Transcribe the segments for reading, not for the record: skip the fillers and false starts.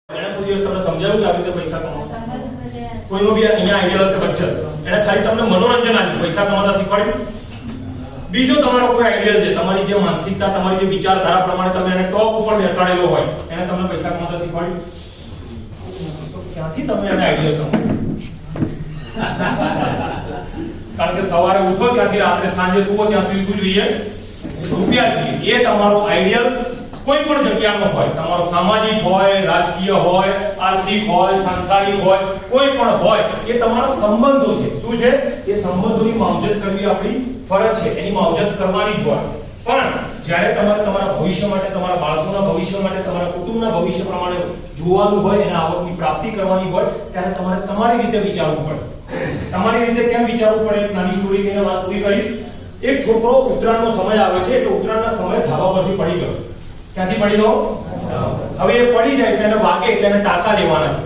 કોઈ દિવસ તમને સમજાવ્યું કે આવી રીતે પૈસા કમાવો? કોઈનો બી અહીંયા આઈડિયા હશે બચ્ચર, એને ખાલી તમને મનોરંજન આપ્યું, પૈસા કમાતા શીખવાડ્યું. બીજો તમારો કોઈ આઈડિયા છે, તમારી જે માનસિકતા, તમારી જે વિચારધારા પ્રમાણે તમે એને ટોપ ઉપર બેસાડેલો હોય, એને તમને પૈસા કમાતા શીખવાડ્યું. તો ક્યાંથી તમે એને આઈડિયા સમજો? કારણ કે સવારે ઉઠો ત્યાંથી રાત્રે સાંજે સુવો ત્યાં સુધી શું જોઈએ? રૂપિયા જોઈએ. એ તમારો આઈડિયલ કોઈ પણ જગ્યાનો હોય, તમારો સામાજિક હોય, રાજકીય હોય, આર્થિક હોય, સાંસારિક હોય, કોઈ પણ હોય, એ તમારા સંબંધો છે. શું છે? એ સંબંધોની માવજત કરવી આપણી ફરજ છે, એની માવજત કરવાની જ હોય. પણ જ્યારે તમારે તમારા ભવિષ્ય માટે, તમારા બાળકોના ભવિષ્ય માટે, તમારા કુટુંબના ભવિષ્ય પ્રમાણે જોવાનું હોય, એના આવકની પ્રાપ્તિ કરવાની હોય, ત્યારે તમારે તમારી રીતે વિચારવું પડે. તમારી રીતે કેમ વિચારવું પડે? એક નાની સ્ટોરી કહીને વાત પૂરી કરીશ. એક છોકરો ઉત્તરાયણનો સમય આવે છે, એટલે ઉત્તરાયણના સમયે ધાબા પરથી પડી ગયો. ક્યાંથી પડી ગયો? હવે એ પડી જાય એટલે એને વાગે એટલે એને ટાંકા લેવાના છે.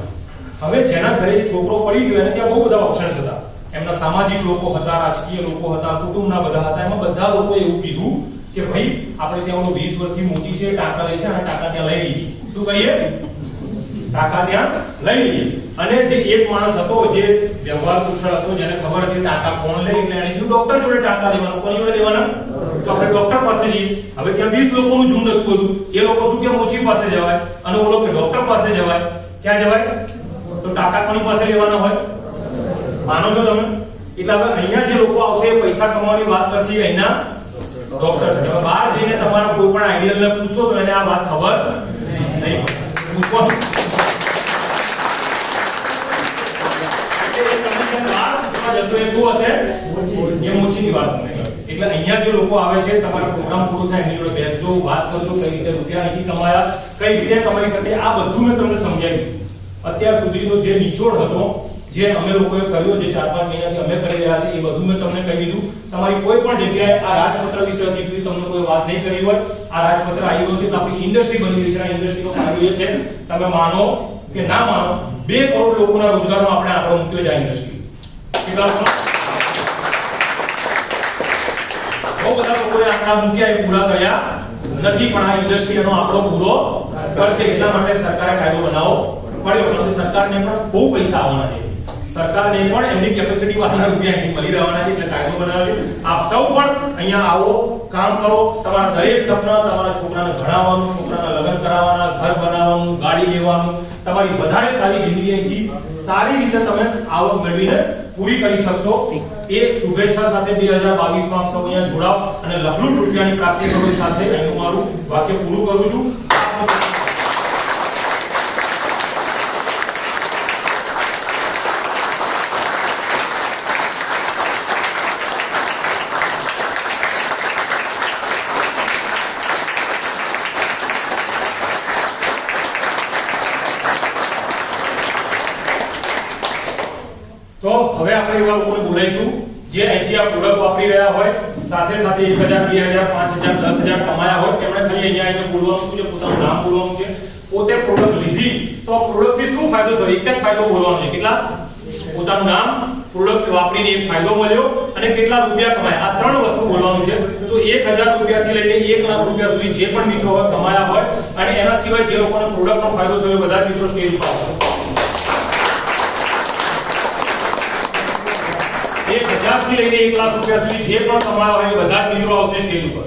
હવે જેના ઘરે છોકરો પડી ગયો એને ત્યાં બહુ બધા ઓપ્શન્સ હતા. એમના સામાજિક લોકો હતા, રાજકીય લોકો હતા, કુટુંબના બધા હતા. એમાં બધા લોકોએ એવું કીધું કે ભાઈ આપણે ત્યાં 20 વર્ષથી મોચી છે, ટાંકા લે છે, અને ટાંકા ત્યાં લઈ લઈએ. શું કરીએ? ટાંકા ત્યાં લઈ લઈએ. અને જે એક માણસ હતો, જે વ્યવહાર કુશળ હતો, જેને ખબર હતી ટાંકા કોણ લે, એટલે એને કીધું ડોક્ટર જોડે ટાંકા લેવાનું. કોની જોડે લેવાના? તો આપણે ડોક્ટર પાસે જઈએ. હવે ત્યાં 20 લોકોનું ઝુંડ હતું બધું. એ લોકો શું કે મોચી પાસે જવાય, અને ઓલો કે ડોક્ટર પાસે જવાય. ક્યાં જવાય? તો ટાંકા કોની પાસે લેવાના હોય? માનો છો તમે? એટલે હવે અહીંયા જે લોકો આવશે એ પૈસા કમાવાની વાત કરશે, અહીંના ડોક્ટર છે. હવે બહાર જઈને તમારા કોઈ પણ આઈડિયલને પૂછશો તો એને આ વાત ખબર નહીં પડે. પૂછવાનું એટલે અહીંયા જે લોકો આવે છે, તમારા પ્રોગ્રામ પૂરો થાય એની જોડે બેસજો, વાત કરજો, કઈ રીતે રૂપિયા નથી કમાયા, કઈ રીતે કમાઈ શકે, આ બધું મેં તમને સમજાવ્યું. અત્યાર સુધીનો જે નિચોડ હતો, જે અમે લોકોએ કર્યો, જે 4-5 મહિનાથી અમે કરી રહ્યા છે, એ બધું મેં તમને કહી દીધું. તમારી કોઈ પણ જગ્યાએ આ રાજપત્ર વિશે હજી સુધી તમને કોઈ વાત નહીં કરી હોય, આ રાજપત્ર આવ્યું છે, આપણી ઇન્ડસ્ટ્રી બની રહી છે. આ ઇન્ડસ્ટ્રીનો ફાયદો એ છે, તમે માનો કે ના માનો, 2 કરોડ લોકોના રોજગારનો આપણે આંકડો મૂક્યો છે આ ઇન્ડસ્ટ્રી. કેટલા લોકો? બહુ બધા લોકોએ આંકડા મૂક્યા, એ પૂરા કર્યા નથી, પણ આ ઇન્ડસ્ટ્રી એનો આંકડો પૂરો કરશે. એટલા માટે સરકારે કાયદો બનાવવો પડ્યો. પરંતુ સરકારને પણ બહુ પૈસા આવવાના છે. સરકારને પણ એમની કેપેસિટી વાળાના રૂપિયા અહીંથી મળી રહેવાના છે, એટલે કાયદો બનાવ્યો છે. આપ સૌ પણ અહીંયા આવો, કામ કરો. તમારા દરેક સપના, તમારા છોકરાને ભણાવવાનું, છોકરાના લગ્ન કરાવવાના, ઘર બનાવવાનું, ગાડી લેવાનું, તમારી વધારે સારી જિંદગીથી સારી રીતે તમે આવક મેળવીને પૂરી કરી શકશો. એ શુભેચ્છા સાથે 2022 માં આપ સૌ અહીંયા જોડાઓ અને લખલૂટ રૂપિયાની પ્રાપ્તિ કરો સાથે હું મારું વાક્ય પૂરું કરું છું. તો હવે આપણે એવા લોકોને બોલાવીશું જે અહીંથી આ પ્રોડક્ટ વાપરી રહ્યા હોય, સાથે સાથે 1000, 2000, 5000, 10000 કમાયા હોય. તેમણે ખાલી અહીંયા આવીને બોલવાનું છે, પોતાનું નામ બોલવાનું છે, પોતે પ્રોડક્ટ લીધી તો પ્રોડક્ટથી શું ફાયદો થયો, એક જ ફાયદો બોલવાનો છે. કેટલા? પોતાનું નામ, પ્રોડક્ટ વાપરીને એક ફાયદો મળ્યો અને કેટલા રૂપિયા કમાયા, આ 3 વસ્તુ બોલવાનું છે. તો 1000 રૂપિયાથી લઈને 1 લાખ રૂપિયા સુધી જે પણ મિત્રો હોય કમાયા હોય, અને એના સિવાય જે લોકોને પ્રોડક્ટનો ફાયદો થયો, બધા મિત્રો સ્ટેજ પર આવશે. 1000 થી લઈને 1 લાખ રૂપિયા સુધી જે પણ કમાયા હોય એ બધા જ મિત્રો આવશે સ્ટેજ ઉપર.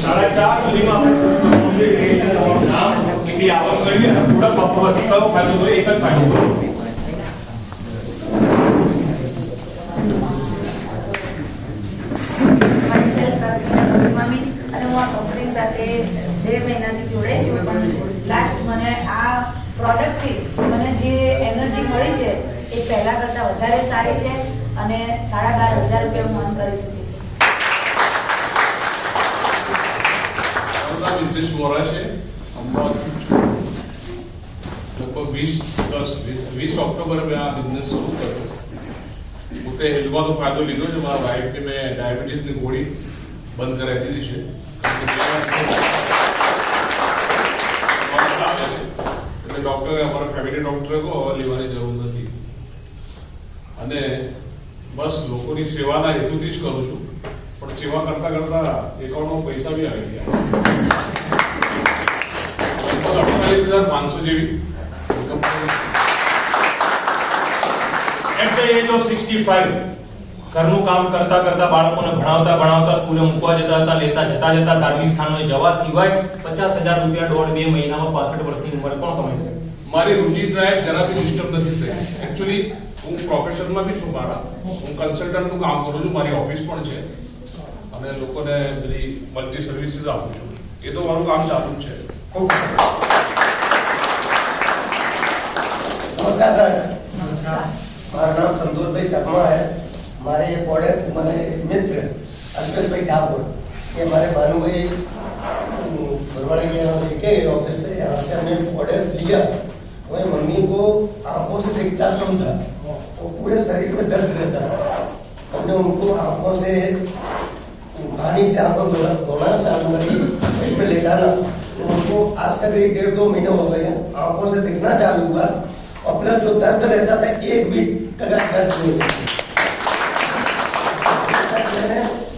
4:30 સુધીમાં તમારું નામ, કેટલી આવક કરવી અને પ્રોડક્ટ વાપરવાથી કયો ફાયદો થયો, એક જ ફાયદો થયો. અને હું આ કંપની સાથે 2 મહિનાથી જોડાઈ છું, પણ લાસ્ટ મને આ પ્રોડક્ટથી મને જે એનર્જી મળી છે એ પહેલા કરતાં વધારે સારી છે, અને 12500 રૂપિયા હું અર્ન કરી શકી છું. ઇન્ટરેસ્ટ વોરા છે અમદાવાદથી લગભગ 20 ઓક્ટોબરે મેં આ બિઝનેસ શરૂ કર્યો. પોતે હેલ્થમાં ફાયદો લીધો છે. મારા વાઈફને મેં ડાયાબિટીસની ગોળી બંધ કરાવી દીધી છે. એટલે ડૉક્ટરે, અમારા ફેમિલી ડૉક્ટરે કહો લેવાની જરૂર નથી, અને બસ લોકોની સેવાના હેતુથી જ કરું છું. પણ સેવા કરતા કરતા એકાઉન્ટમાં પૈસા બી આવી ગયા. 48,500 જેવી income. At the age of 65 ઘરનું કામ કરતા કરતા બાળકોને ભણાવતા સ્કૂલે મૂકવા જતા હતા, જતા ધાર્મિક સ્થાનોએ જવા સિવાય 50,000 રૂપિયા દોઢ 2 મહિનામાં 65 વર્ષની ઉંમરે કોણ કમાઈ શકે? મારી રૂટીન લાઈફ જરાબી ડિસ્ટર્બ નથી થઈ. એકચ્યુઅલી હું પ્રોફેશનમાં બી છું. હું કન્સલ્ટન્ટનું કામ કરું છું. મારી ઓફિસ પણ છે અને લોકોને બધી મલ્ટી સર્વિસીસ આપું છું. એ તો મારું કામ ચાલુ જ છે. नमस्कार सर. મારું નામ સંતોષભાઈ શર્મા है. हमारे ये प्रोडक्ट हमारे मित्र अश्विन भाई ठाकुर ये हमारे भानुभाई बरवाड़े के यहाँ लेके ऑफिस से यहाँ से हमने प्रोडक्ट लिया. वही मम्मी को आंखों से दिखता कम था, वो पूरे शरीर में दर्द रहता था. हमने उनको आंखों से पानी से आंखों धोना चालू करी, इसमें लेटाना. उनको आज से 1.5-2 महीने हो गए हैं. आंखों से दिखना चालू हुआ और प्लस जो दर्द रहता था एक भी टका दर्द नहीं होता.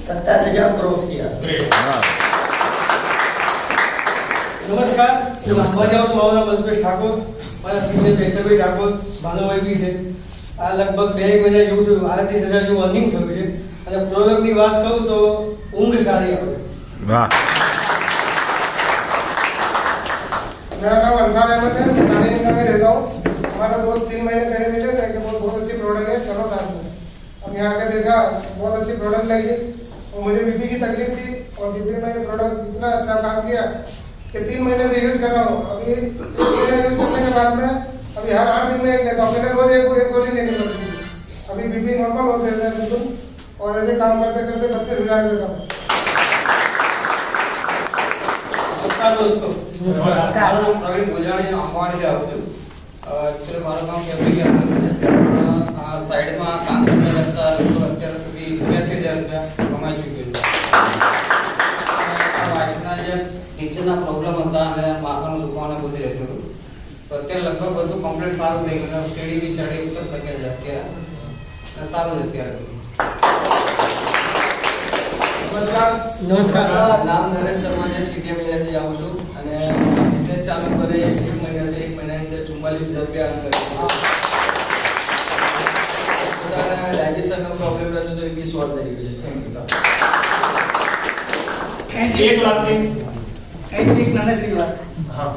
27,000 क्रॉस किया. નમસ્કાર, હું મારું નામ અલ્પેશ ઠાકોર, મારા સિગ્નેચર ભાઈ ઠાકોર, ભાનુભાઈ બી છે. આ લગભગ 2 મહિના જેવું થયું, 38,000 જેવું અર્નિંગ થયું છે. અને પ્રોડક્ટની વાત કરું તો ઊંઘ સારી આવે. वाह. मेरा नाम अंसार अहमद है, थाने निगम में रहता हूँ. हमारा दोस्त 3 महीने पहले मिले थे कि बहुत अच्छी प्रोडक्ट है, चलो साथ में. अब यहाँ आके देखा, बहुत अच्छी प्रोडक्ट लगी और मुझे बीपी की तकलीफ थी और बीपी में ये प्रोडक्ट इतना अच्छा काम किया कि 3 महीने से यूज कर रहा हूँ. अभी 1 महीना यूज करने के बाद में अभी हर 8 दिन में एक लेता हूँ. पहले रोज एक गोली लेनी पड़ती थी, अभी बीपी नॉर्मल हो गया है बिल्कुल. और ऐसे काम करते करते 25,000 रुपये कमा. નમસ્કાર દોસ્તો, નમસ્કાર. મારું નામ પ્રવીણ ગુજાણી, અંબાણીથી આવું છું. એકચ્યુઅલી મારું કામ ફેબ્રિક આ સાઈડમાં કામ કરતા કરતા અત્યાર સુધી 82,000 રૂપિયા કમાઈ ચૂક્યો છું. આ વાઇફના જે કિચનના પ્રોબ્લેમ હતા અને માથાનું દુખવાનું બધું રહેતું હતું, તો અત્યારે લગભગ બધું કમ્પ્લીટ સારું થઈ ગયું. સીડી બી ચડી ઉતર શકે છે અત્યારે, અને સારું છે અત્યારે. નમસ્કાર, નામ નરેશ શર્મા છે, સીટીએમ એરિયાથી આવું છું અને બિઝનેસ ચાલુ કરે 1 મહિનાની અંદર 44,000 રૂપિયા અર્ન કર્યા. પોતાના ડાયજેશનનો પ્રોબ્લેમ રહેતો તો એ બી સોલ્વ થઈ ગયો છે. 1 લાખની એક નાનકડી વાત. હા,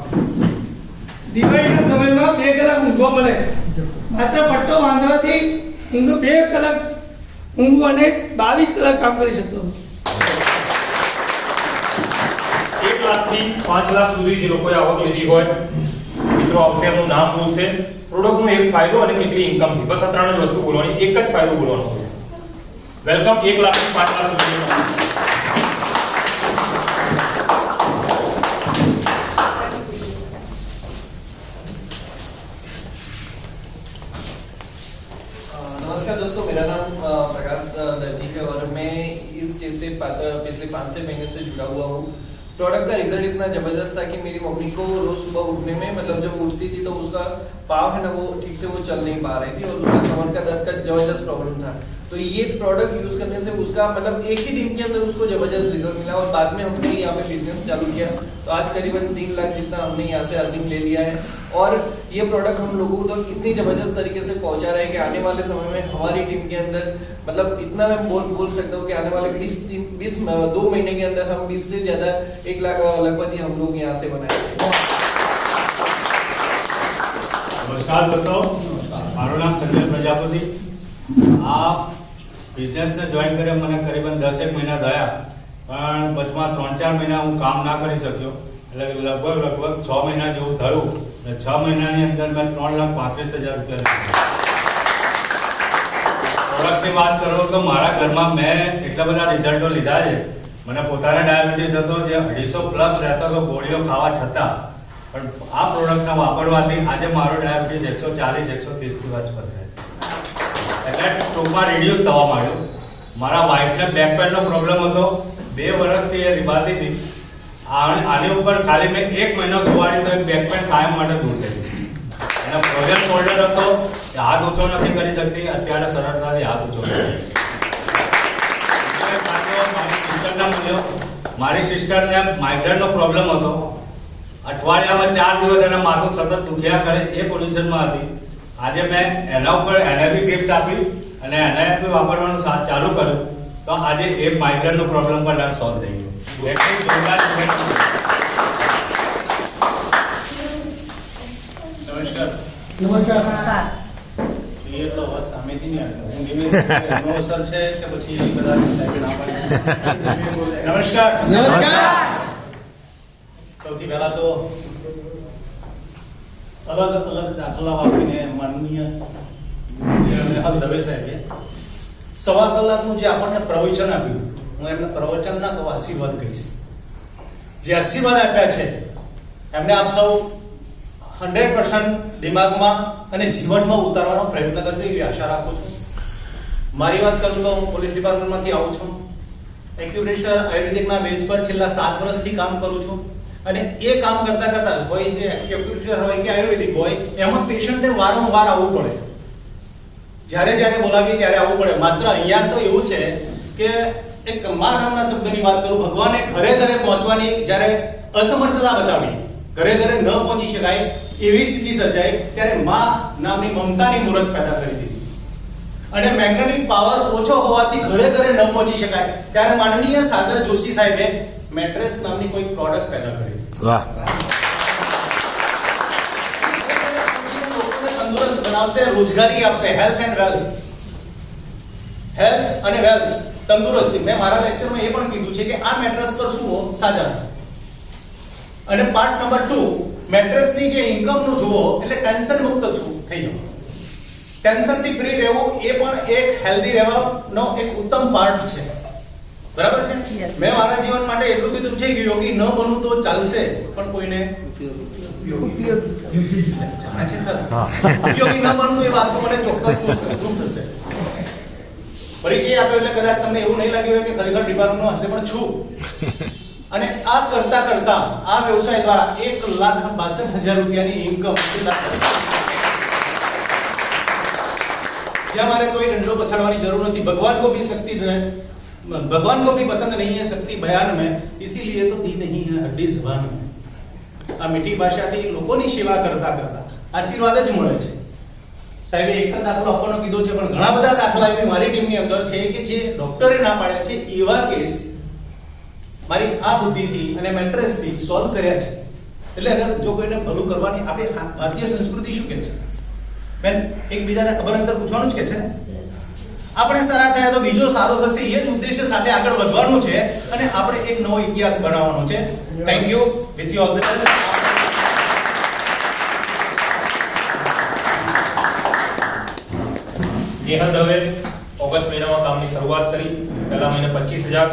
દિવાળીના સમયમાં 2 કલાક ઊંઘવા મળે. માત્ર પટ્ટો બાંધવાથી ઊંઘ 2 કલાક ઊંઘ અને 22 કલાક કામ કરી શકતો હતો. 1 લાખથી 5 લાખ સુધી જે લોકોએ આવક લીધી હોય મિત્રો, આવશે એમનું નામ બોલશે, પ્રોડક્ટનો એક ફાયદો અને કેટલી ઇન્કમ થી. બસ આ 3 જ વસ્તુ બોલવાની, એક જ ફાયદો બોલવાનો છે. વેલકમ 1 લાખથી 5 લાખ સુધી. नमस्कार दोस्तों, मेरा नाम प्रकाश दर्जी है और मैं इस चीज़ से पिछले 5 महीने से जुड़ा हुआ हूँ. प्रोडक्ट का रिजल्ट इतना ज़बरदस्त था कि मेरी मम्मी को रोज़ सुबह उठने में मतलब जब उठती थी तो उसका पाँव है ना वो ठीक से वो चल नहीं पा रही थी और उसका कमर का दर्द का ज़बरदस्त प्रॉब्लम था. तो ये प्रोडक्ट यूज़ करने से उसका मतलब एक ही दिन के अंदर उसको ज़बरदस्त रिजल्ट मिला और बाद में हमने यहाँ पे बिजनेस चालू किया. तो आज करीबन 3 लाख जितना हमने यहाँ से अर्निंग ले लिया है और ये प्रोडक्ट हम लोगों को तो इतनी ज़बरदस्त तरीके से पहुँचा रहा है कि आने वाले समय में हमारी टीम के अंदर मतलब इतना मैं बोल सकता हूँ कि आने वाले 2 महीने के अंदर हम 20 से ज़्यादा 1 लाख लगभग हम लोग यहाँ से बनाएंगे. નમસ્કાર દોસ્તો, મારું નામ સંજય પ્રજાપતિ. આ બિઝનેસને જોઈન કર્યા મને કરીબન 10 મહિના થયા, પણ વચમાં 3-4 મહિના હું કામ ના કરી શક્યો. એટલે લગભગ 6 મહિના જેવું થયું અને 6 મહિનાની અંદર મેં 3,35,000 રૂપિયા લીધા. પ્રોડક્ટની વાત કરું તો મારા ઘરમાં મેં એટલા બધા રિઝલ્ટો લીધા છે. મને પોતાને ડાયાબિટીસ હતો, જે 250 પ્લસ રહેતો હતો ગોળીઓ ખાવા છતાં, પણ આ પ્રોડક્ટને વાપરવાથી આજે મારો ડાયાબિટીસ 140-130 ની આસપાસ રહે. એટલે ટૂંકમાં રિડ્યુસ થવા માંડ્યો. મારા વાઈફને બેક પેનનો પ્રોબ્લેમ હતો, 2 વર્ષથી એ રીબાતી હતી. આની ઉપર ખાલી મેં 1 મહિનો સુવાડી તો એક બેક પેન કાયમ માટે દૂર થઈ ગઈ. અને ફ્રોઝન શોલ્ડર હતો, એ હાથ ઊંચો નથી કરી શકતી, અત્યારે સરળતાથી હાથ ઊંચો કરી. પ્રયત્ન મળ્યો. મારી સિસ્ટરને માઇગ્રેનનો પ્રોબ્લેમ હતો. અઠવાડિયામાં 4 દિવસ એને માથું સતત દુખ્યા કરે, એ પોઝિશનમાં હતી. આજે મેં એના ઉપર એને બી ગિફ્ટ આપી અને એને બી વાપરવાનું ચાલુ કર્યું, તો આજે એ માઇગ્રેનનો પ્રોબ્લેમ પણ સોલ્વ થઈ ગયો. એટલી જોરદાર નમસ્કાર. નમસ્કાર. એ તો વાત સામેથી નહીં આવે. હું એવી એનો અસર છે કે પછી બધા સાહેબે ના પાડી. નમસ્કાર. સૌથી પહેલા તો અલગ અલગ દાખલા વાપરીને માનનીય નેહલ દવે સાહેબે 1.25 કલાકનું જે આપણને પ્રવચન આપ્યું, હું એમને પ્રવચન ના કહું, આશીર્વાદ કહીશ. જે આશીર્વાદ આપ્યા છે એમને આપ સૌ 100% દિમાગમાં અને જીવનમાં ઉતારવાનો પ્રયત્ન કરજો એવી આશા રાખું છું. મારી વાત કરું તો હું પોલીસ ડિપાર્ટમેન્ટમાંથી આવું છું. એક્યુપ્રેશર આયુર્વેદિકના બેઝ પર છેલ્લા 7 વર્ષથી કામ કરું છું. અને એ કામ કરતા કરતા કોઈ જે એક્યુપ્રેશર હોય કે આયુર્વેદિક હોય, એમાં પેશન્ટને વારંવાર આવવું પડે. જ્યારે જ્યારે બોલાવીએ ત્યારે આવવું પડે. માત્ર અહીંયા તો એવું છે કે એક મા નામના શબ્દની વાત કરું, ભગવાને ઘરે ઘરે પહોંચવાની જ્યારે અસમર્થતા બતાવી, ઘરે ઘરે ન પહોંચી શકાય એવી સ્થિતિ સર્જાઈ, ત્યારે મા નામની મમતાની મૂર્ત પેદા કરી દીધી. અને મેગ્નેટિક પાવર ઓછો હોવાથી ઘરે ઘરે ન પહોંચી શકાય, ત્યારે માનનીય સાગર જોશી સાહેબે મેટ્રેસ નામની કોઈ પ્રોડક્ટ પેદા કરી. વાહ. તંદુરસ્ત બનાવશે, રોજગારી આપશે, હેલ્થ એન્ડ વેલ્થ. હેલ્થ અને વેલ્થ, તંદુરસ્તી. મેં મારા લેક્ચરમાં એ પણ કીધું છે કે આ મેટ્રેસ પર સુવો સાજા. અને પાર્ટ નંબર 2, મેટ્રેસની જે ઇન્કમનું જુઓ એટલે ટેન્શન મુક્ત થઈ જાવ. ટેન્શનથી ફ્રી રહેવું એ પણ એક હેલ્ધી રહેવાનો એક ઉત્તમ પાર્ટ છે. બરાબર છે? મેં મારા જીવન માટે એટલું કીધું છે કે યોગી ન બનવું તો ચાલશે, પણ કોઈને ઉપયોગી જાણે છે ખરા. ઉપયોગી ન બનવું એ વાત તો મને ચોક્કસ પ્રૂફ થશે. પરિચય આપ્યો એટલે કદાચ તમને એવું નહીં લાગ્યું હોય કે ખરેખર ડિપાર્ટમેન્ટનો હશે, પણ છું. અને આ કરતા કરતા આ વ્યવસાય દ્વારા 1,62,000 રૂપિયાની ઇન્કમ. જ્યાં મારે કોઈ દંડો પછાડવાની જરૂર નથી. भगवान को भी पसंद नहीं है शक्ति बयान में, इसीलिए तो दी नहीं है हड्डी जबान में. આ મીઠી ભાષાથી લોકોની સેવા કરતા કરતા આશીર્વાદ જ મળે છે. સાહેબે એક દાખલો આપવાનો કીધો છે, પણ ઘણા બધા દાખલા એવી મારી ટીમની અંદર છે કે જે ડોક્ટરે ના પાડ્યા છે. એવા કેસ મારી આ બુદ્ધિથી અને મેટ્રેસથી સોલ્વ કર્યા છે. એટલે અગર જો કોઈને ભલું કરવાની, આપણે ભારતીય સંસ્કૃતિ શું કહે છે બેન, એકબીજાને ખબર અંતર પૂછવાનું જ કે છે ને. આપણે સારા થયા તો બીજો સારો થશે, એ જ ઉદ્દેશ્ય સાથે આગળ વધવાનું છે અને આપણે એક નવો ઇતિહાસ બનાવવાનો છે. Thank you. Which you all the best. Nehal Dave August મહિનામાં કામની શરૂઆત કરી. પહેલા મહિને 25,000,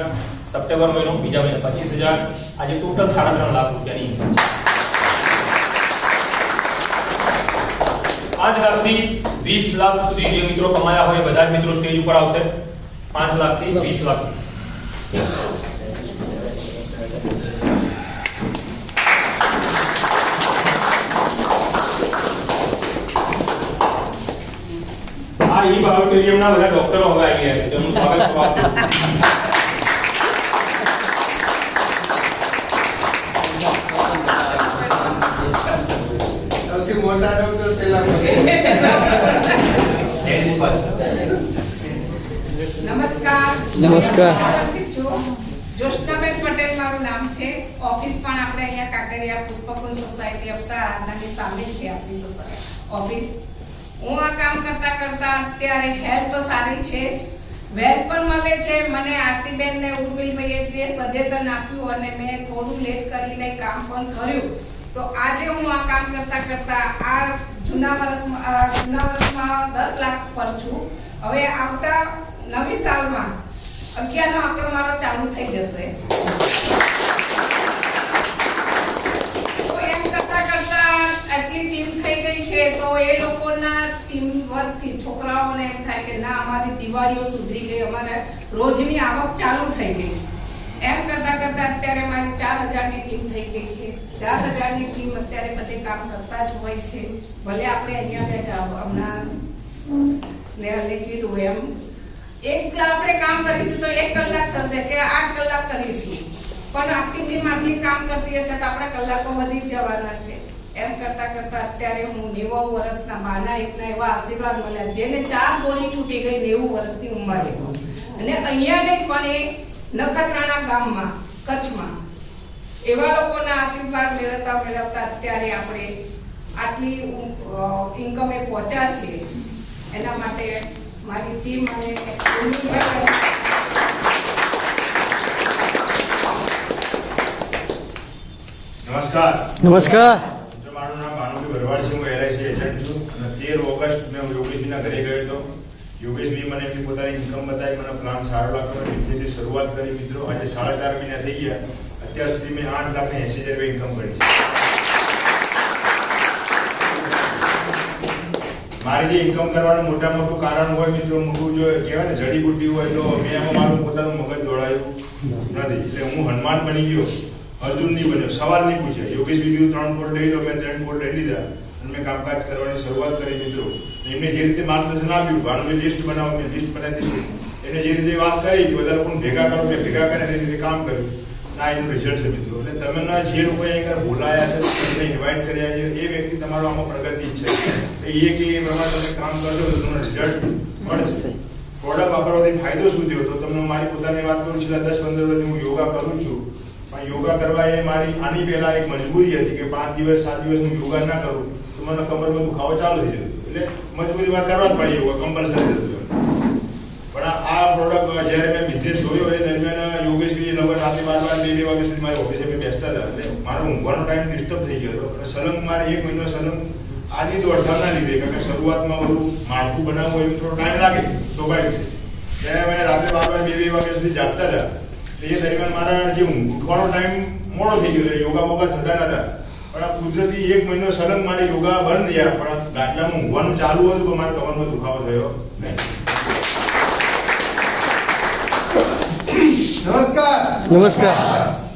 સપ્ટેમ્બર મહિનો, બીજા મહિને 25,000, આજે ટોટલ 3.5 લાખ રૂપિયાની ઇન્કમ છે. 5 લાખથી 20 લાખ સુધી જે મિત્રો કમાયા હોય બધા જ મિત્રો સ્ટેજ ઉપર આવશે. 5 લાખથી 20 લાખ સુધી. આ ઈ બાયોટેરિયમના બધા ડોક્ટરો હવે આવી ગયા છે, તેમનું સ્વાગત કરો આપજો. સૌથી મોટા ડોક્ટર પેલા. નમસ્કાર. જોશનાબેન પટેલ મારું નામ છે. ઓફિસ પણ આપણે અહીંયા કાંકરિયા પુષ્પકુંજ સોસાયટી અપ્સરા આરાધનાની સામે છે આપણી સોસાયટી ઓફિસ. હું આ કામ કરતા કરતા અત્યારે હેલ્થ તો સારી છે જ, વેલ્થ પણ મળે છે. મને આરતીબેન ને ઉર્મિલભાઈએ જે સજેશન આપ્યું અને મેં થોડું લેટ કરીને કામ પણ કર્યું, તો આજે હું આ કામ કરતા કરતા આ જૂના વર્ષમાં 10 લાખ પર છું. હવે આવતા નવી સાલમાં 11નો આંકડો મારો ચાલુ થઈ જશે. તો એમ કરતા કરતા આટલી ટીમ થઈ ગઈ છે, તો એ લોકોના ટીમ વર્કથી છોકરાઓને એમ થાય કે ના અમારી દિવાળીઓ સુધરી ગઈ, અમારે રોજની આવક ચાલુ થઈ ગઈ. એમ કરતા કરતા અત્યારે મારી 4,000ની ટીમ થઈ ગઈ છે. 4,000ની ટીમ અત્યારે બધે કામ કરતા જ હોય છે. ભલે આપણે અહીંયા બેઠા હમણાં નેહલે કીધું એમ આપણે કામ કરીશું તો 1 કલાક થશે કે 8 કલાક કરીશું, પણ આપણી ટીમ આટલી કામ કરતી હશે તો આપણે કલાકો વધી જ જવાના છે. એમ કરતા કરતા અત્યારે હું 90 વર્ષના બાના એકના એવા આશીર્વાદ મળ્યા જેને 4 ગોળી છૂટી ગઈ 90 વર્ષની ઉંમરે, અને અહીંયા નહીં પણ એ નખત્રાણા ગામમાં કચ્છમાં એવા લોકોના આશીર્વાદ મેળવતા અત્યારે આપણે આટલી ઇન્કમે પહોંચ્યા છીએ. એના માટે મારી ટીમ અને નમસ્કાર. નમસ્કાર. મારું નામ ભાનુભાઈ ભરવાડ છે. હું LIC એજન્ટ છું અને 13 ઓગસ્ટ મેં યોગેશભાઈના ઘરે ગયો હતો. યોગેશભાઈ મને એમની પોતાની ઇન્કમ બતાવી, મને પ્લાન સારો લાગ્યો, બિઝનેસની શરૂઆત કરી. મિત્રો આજે 4.5 મહિના થઈ ગયા. અત્યાર સુધી મેં 8,80,000 ઇન્કમ કરી છે. મારી જે ઇન્કમ કરવાનું મોટા મોટું કારણ હોય મિત્રો, મોટું જો કહેવાય ને જડીબુટ્ટી હોય, તો મેં એમાં મારું પોતાનું મગજ દોડાયું નથી. એટલે હું હનુમાન બની ગયો, અર્જુન નહીં બન્યો. સવાલ નહીં પૂછ્યા. યોગેશ વિડીયો 3 કોડ લઈ લો, મેં 3 કોડ લઈ લીધા અને મેં કામકાજ કરવાની શરૂઆત કરી. મિત્રો એમને જે રીતે માર્ગદર્શન આપ્યું, ભાનુભાઈ લિસ્ટ બનાવો, મેં લિસ્ટ બનાવી દીધું. એમને જે રીતે વાત કરી કે બધા લોકોને ભેગા કરો, મેં ભેગા કરીને એ રીતે કામ કર્યું. આ એનું રિઝલ્ટ છે મિત્રો. એટલે તમે જે લોકો અહીંયા બોલાયા છે, તમને ઇન્વાઇટ કર્યા છે, એ વ્યક્તિ તમારો આમાં પ્રગતિ છે. એ કે એ પ્રમાણે તમે કામ કરશો તો તમને રિઝલ્ટ મળશે. પ્રોડક્ટ વાપરવાથી ફાયદો શું થયો? તો તમને મારી પોતાની વાત કરું, છેલ્લા 10-15 વર્ષથી હું યોગા કરું છું. પણ યોગા કરવા એ મારી આની પહેલા એક મજબૂરી હતી કે 5 દિવસ 7 દિવસ હું યોગા ના કરું તો મને કમરમાં દુખાવો ચાલુ થઈ જતો. એટલે મજબૂરીમાં કરવા જ પડે યોગા, કમ્પલસરી થતું. પણ આ પ્રોડક્ટ જ્યારે મેં બિઝનેસ જોયો એ દરમિયાન યોગેશભાઈ લગભગ રાતે 12 વાગ્યા સુધી મારી ઓફિસે મેં બેસતા હતા. એટલે મારો ઊંઘવાનો ટાઈમ ડિસ્ટર્બ થઈ ગયો હતો. અને સલંગ મારે 1 મહિનો સલંગ આની દોડધામના લીધે, કારણ કે શરૂઆતમાં બધું માળખું બનાવવું એમ થોડો ટાઈમ લાગે, સ્વાભાવિક છે. ત્યારે મેં રાતે 12 વાગ્યા સુધી જાગતા હતા. એ દરમિયાન મારા જે ઉઠવાનો ટાઈમ મોડો થઈ ગયો, યોગા બોગા થતા નતા. પણ આ કુદરતી 1 મહિનો સલંગ મારી યોગા બંધ રહ્યા, પણ ગાટલામાં ઊંઘવાનું ચાલુ હતું તો મારા કમરમાં દુખાવો થયો નહીં. નમસ્કાર. નમસ્કાર.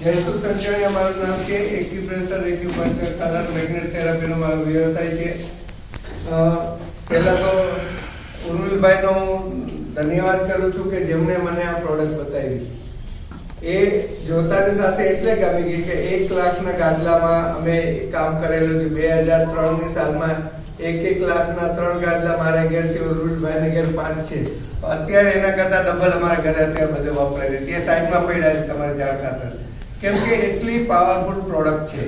જયસુખ સંચાણી અમારું નામ છે. એક્યુપ્રેશર, એક્યુપંક્ચર, કલર, મેગ્નેટ થેરાપીનો મારો વ્યવસાય છે. પહેલા તો ઉર્મિલભાઈનો હું ધન્યવાદ કરું છું કે જેમણે મને આ પ્રોડક્ટ બતાવી. એ જોતાની સાથે એટલે ગમી ગઈ કે 1 લાખના ગાદલામાં અમે કામ કરેલું છે. 2003ની સાલમાં 1 લાખના 3 ગાદલા મારા ઘેર છે, ઉર્મિલભાઈને ઘેર 5 છે. અત્યારે એના કરતા ડબલ અમારા ઘરે અત્યારે બધે વપરાય છે. તે સાઈડમાં પડ્યા છે તમારે જાણ ખાતર, કેમ કે એટલી પાવરફુલ પ્રોડક્ટ છે.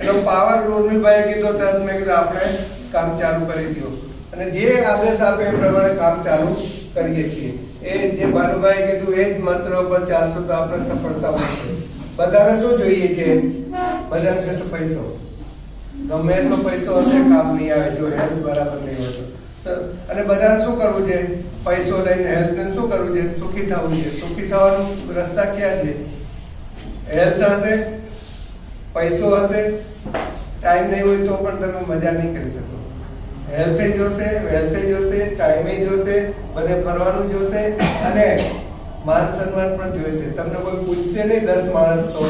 એનો પાવર ઉર્મિલભાઈએ કીધો તરત મેં કીધું આપણે કામ ચાલુ કરી દો, અને જે આદેશ આપે એ પ્રમાણે કામ ચાલુ કરીએ છીએ. એ જે ભાનુભાઈ કીધું એ જ મંત્ર ઉપર ચાલશું તો આપણે સફળતા મળશે. બધાને શું જોઈએ છે? બધાને કહેશે પૈસો. ગમે એટલો પૈસો હશે કામ નહીં આવે જો હેલ્થ બરાબર નહીં હોય તો. અને બધાને શું કરવું છે? પૈસો લઈને હેલ્થને શું કરવું છે? સુખી થવું છે. સુખી થવાનો રસ્તા ક્યાં છે? હેલ્થ હશે, પૈસો હશે, ટાઈમ નહીં હોય તો પણ તમે મજા નહીં કરી શકો. હેલ્થ જોશે, વેલ્થ જોશે, ટાઈમે જોશે, બધે ફરવાનું જોશે, અને માન સન્માન પણ જોઈશે. તમને કોઈ પૂછશે નહીં 10 માણસ તો